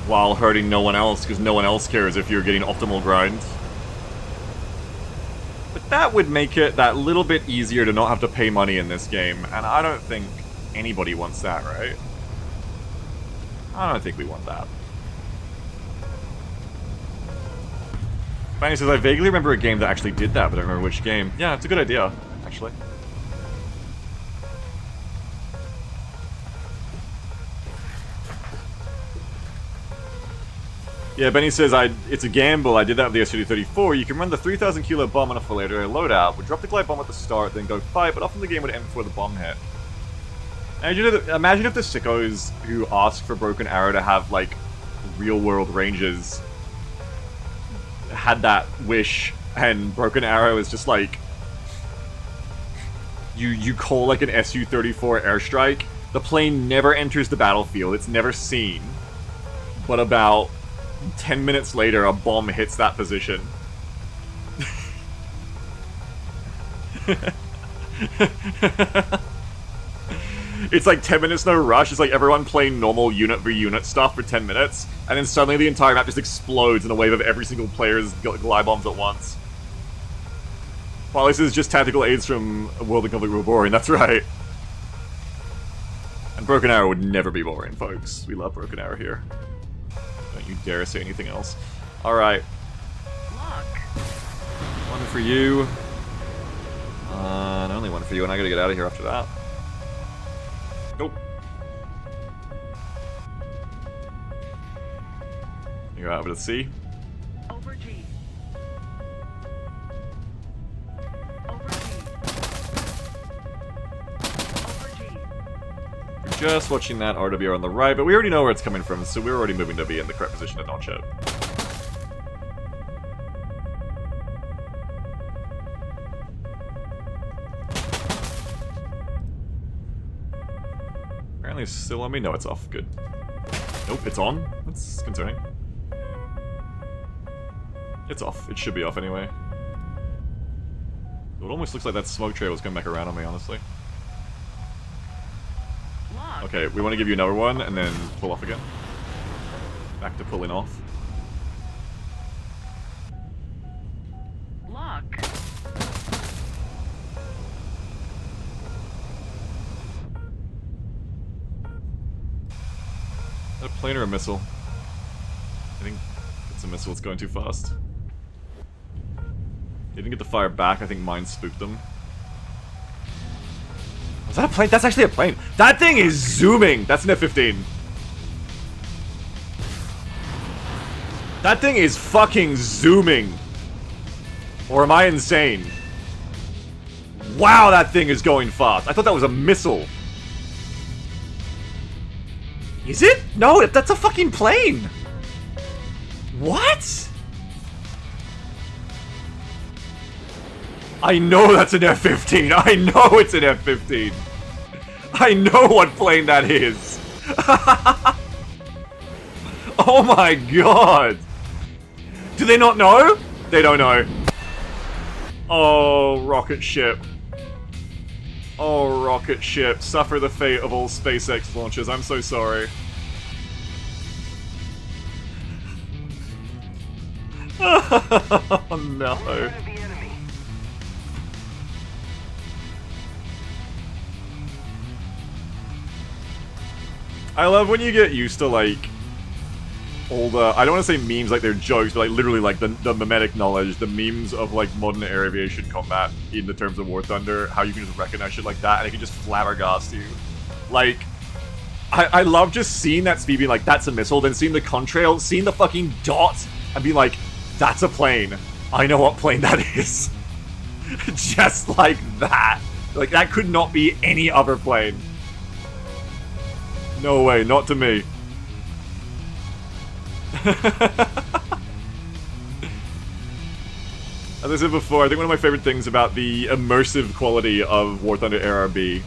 While hurting no one else, because no one else cares if you're getting optimal grind. But that would make it that little bit easier to not have to pay money in this game, and I don't think anybody wants that, right? I don't think we want that. Fanny says, I vaguely remember a game that actually did that, but I don't remember which game. Yeah, it's a good idea, actually. Yeah, Benny says, it's a gamble. I did that with the SUD-34. You can run the 3,000 kilo bomb on a full area loadout, would drop the glide bomb at the start, then go fight, but often the game would end before the bomb hit. And imagine if the sickos who ask for Broken Arrow to have, like, real-world ranges had that wish, and Broken Arrow is just like... You call, like, an SU-34 airstrike, the plane never enters the battlefield, it's never seen, but about 10 minutes later, a bomb hits that position. It's like 10 minutes no rush, it's like everyone playing normal unit v unit stuff for 10 minutes, and then suddenly the entire map just explodes in a wave of every single player's glide bombs at once. Well, this is just tactical aids from World of Conflict Real Boring, that's right. And Broken Arrow would never be boring, folks. We love Broken Arrow here. Don't you dare say anything else. Alright. One for you. And only one for you, and I gotta get out of here after that. Nope. You're out of the sea. Over G. Over G. Over G. We're just watching that RWR on the right, but we already know where it's coming from, so we're already moving to be in the correct position to notch it. Apparently it's still on me? No, it's off. Good. Nope, it's on. That's concerning. It's off. It should be off anyway. It almost looks like that smoke trail was coming back around on me, honestly. Okay, we want to give you another one, and then pull off again. Back to pulling off. Lock. A plane or a missile? I think it's a missile, it's going too fast. They didn't get the fire back, I think mine spooked them. Was that a plane? That's actually a plane! That thing is zooming! That's an F-15. That thing is fucking zooming! Or am I insane? Wow, that thing is going fast! I thought that was a missile! Is it? No, that's a fucking plane! What? I know that's an F-15. I know it's an F-15. I know what plane that is. Oh my god. Do they not know? They don't know. Oh, rocket ship. Oh, rocket ship. Suffer the fate of all SpaceX launches. I'm so sorry. Oh no. I love when you get used to, like, all the, I don't want to say memes like they're jokes, but like literally like the mimetic knowledge, the memes of like modern air aviation combat in the terms of War Thunder, how you can just recognize shit like that and it can just flabbergast you. Like, I love just seeing that speed being like, that's a missile, then seeing the contrail, seeing the fucking dot, and being like, that's a plane. I know what plane that is. Just like that. Like, that could not be any other plane. No way, not to me. As I said before, I think one of my favorite things about the immersive quality of War Thunder ARB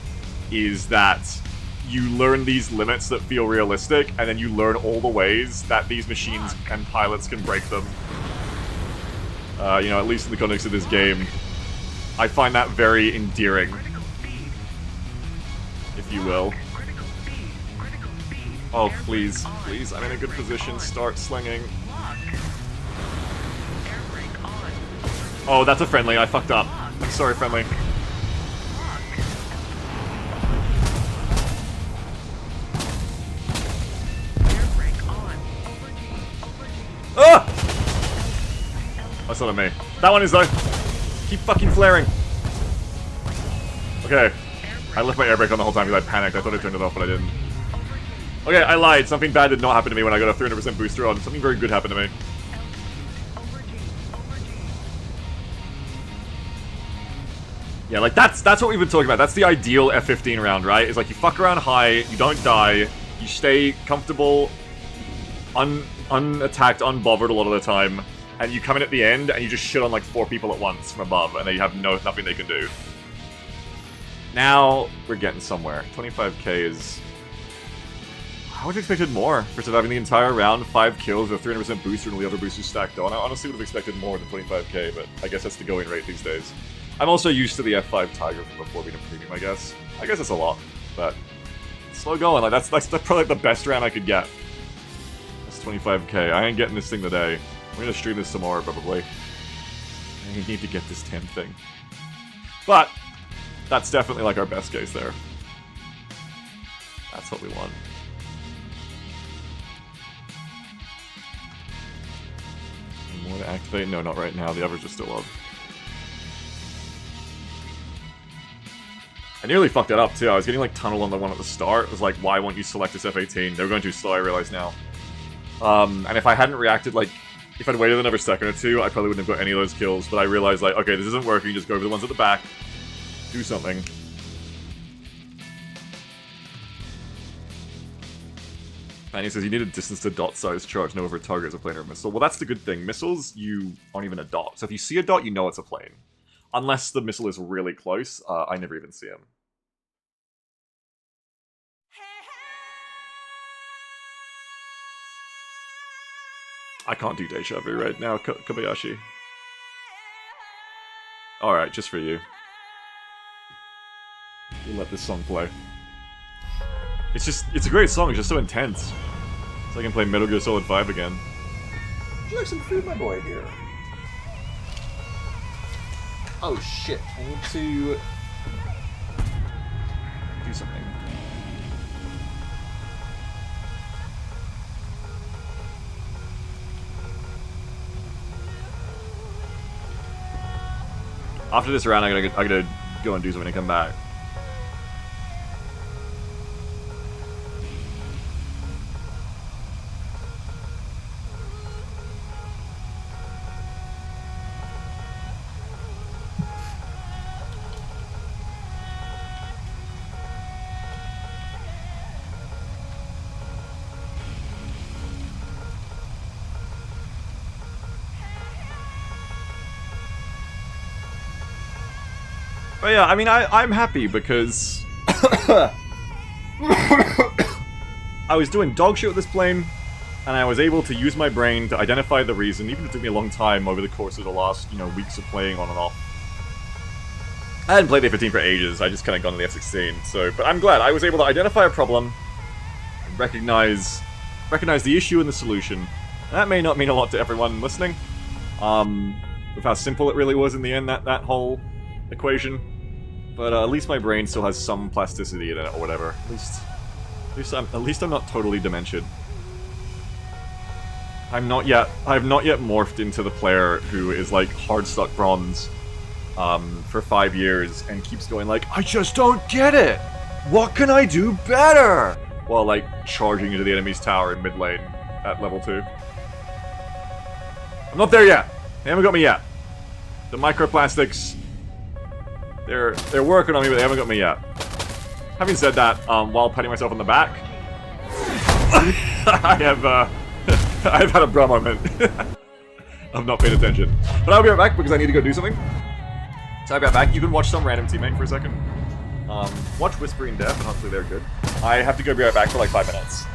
is that you learn these limits that feel realistic, and then you learn all the ways that these machines and pilots can break them. You know, at least in the context of this game. I find that very endearing, if you will. Oh, please, please, I'm in a good position. Start slinging. Oh, that's a friendly. I fucked up. I'm sorry, friendly. Ah! That's not on me. That one is, though. Keep fucking flaring. Okay. I left my air brake on the whole time because I panicked. I thought I turned it off, but I didn't. Okay, I lied. Something bad did not happen to me when I got a 300% booster on. Something very good happened to me. Yeah, like, that's what we've been talking about. That's the ideal F-15 round, right? It's like, you fuck around high, you don't die, you stay comfortable, unattacked, unbothered a lot of the time, and you come in at the end, and you just shit on, like, 4 people at once from above, and they have nothing they can do. Now, we're getting somewhere. 25k is... I would have expected more for surviving the entire round, 5 kills with a 300% booster and all the other boosters stacked on. I honestly would have expected more than 25k, but I guess that's the going rate these days. I'm also used to the F5 Tiger from before being a premium, I guess. I guess that's a lot, but slow going. Like that's probably the best round I could get. That's 25k. I ain't getting this thing today. I'm gonna stream this tomorrow, probably. I need to get this 10 thing. But that's definitely like our best case there. That's what we want. Any more to activate? No, not right now. The others are still up. I nearly fucked that up too. I was getting like tunnel on the one at the start. It was like, why won't you select this F-18? They were going too slow, I realize now. And if I hadn't reacted, like, if I'd waited another second or two, I probably wouldn't have got any of those kills. But I realized, like, okay, this isn't working. Just go for the ones at the back. Do something. Fanny says, you need a distance to dot size charge, know if a target is a plane or a missile. Well, that's the good thing. Missiles, you aren't even a dot. So if you see a dot, you know it's a plane. Unless the missile is really close, I never even see him. I can't do Deja Vu right now, Kobayashi. Alright, just for you. We'll let this song play. It's a great song, it's just so intense. So I can play Metal Gear Solid 5 again. Would you like some food, my boy, here? Oh shit, I need to do something. After this round, I gotta go and do something and come back. But yeah, I mean, I'm happy because I was doing dog shit with this plane, and I was able to use my brain to identify the reason, even if it took me a long time over the course of the last, weeks of playing on and off. I hadn't played the F-15 for ages, I just kind of gone to the F-16, so, but I'm glad I was able to identify a problem, and recognize the issue and the solution. That may not mean a lot to everyone listening, with how simple it really was in the end, that whole equation. But at least my brain still has some plasticity in it, or whatever. At least I'm not totally dementiaed. I've not yet morphed into the player who is like hard stuck bronze for 5 years and keeps going like, I just don't get it! What can I do better? While like charging into the enemy's tower in mid lane at level 2. I'm not there yet. They haven't got me yet. The microplastics, they're working on me, but they haven't got me yet. Having said that, while patting myself on the back, I've had a bra moment. I've not paid attention. But I'll be right back because I need to go do something. So I'll be right back. You can watch some random teammate for a second. Watch Whispering Death, and hopefully they're good. I have to go be right back for like 5 minutes.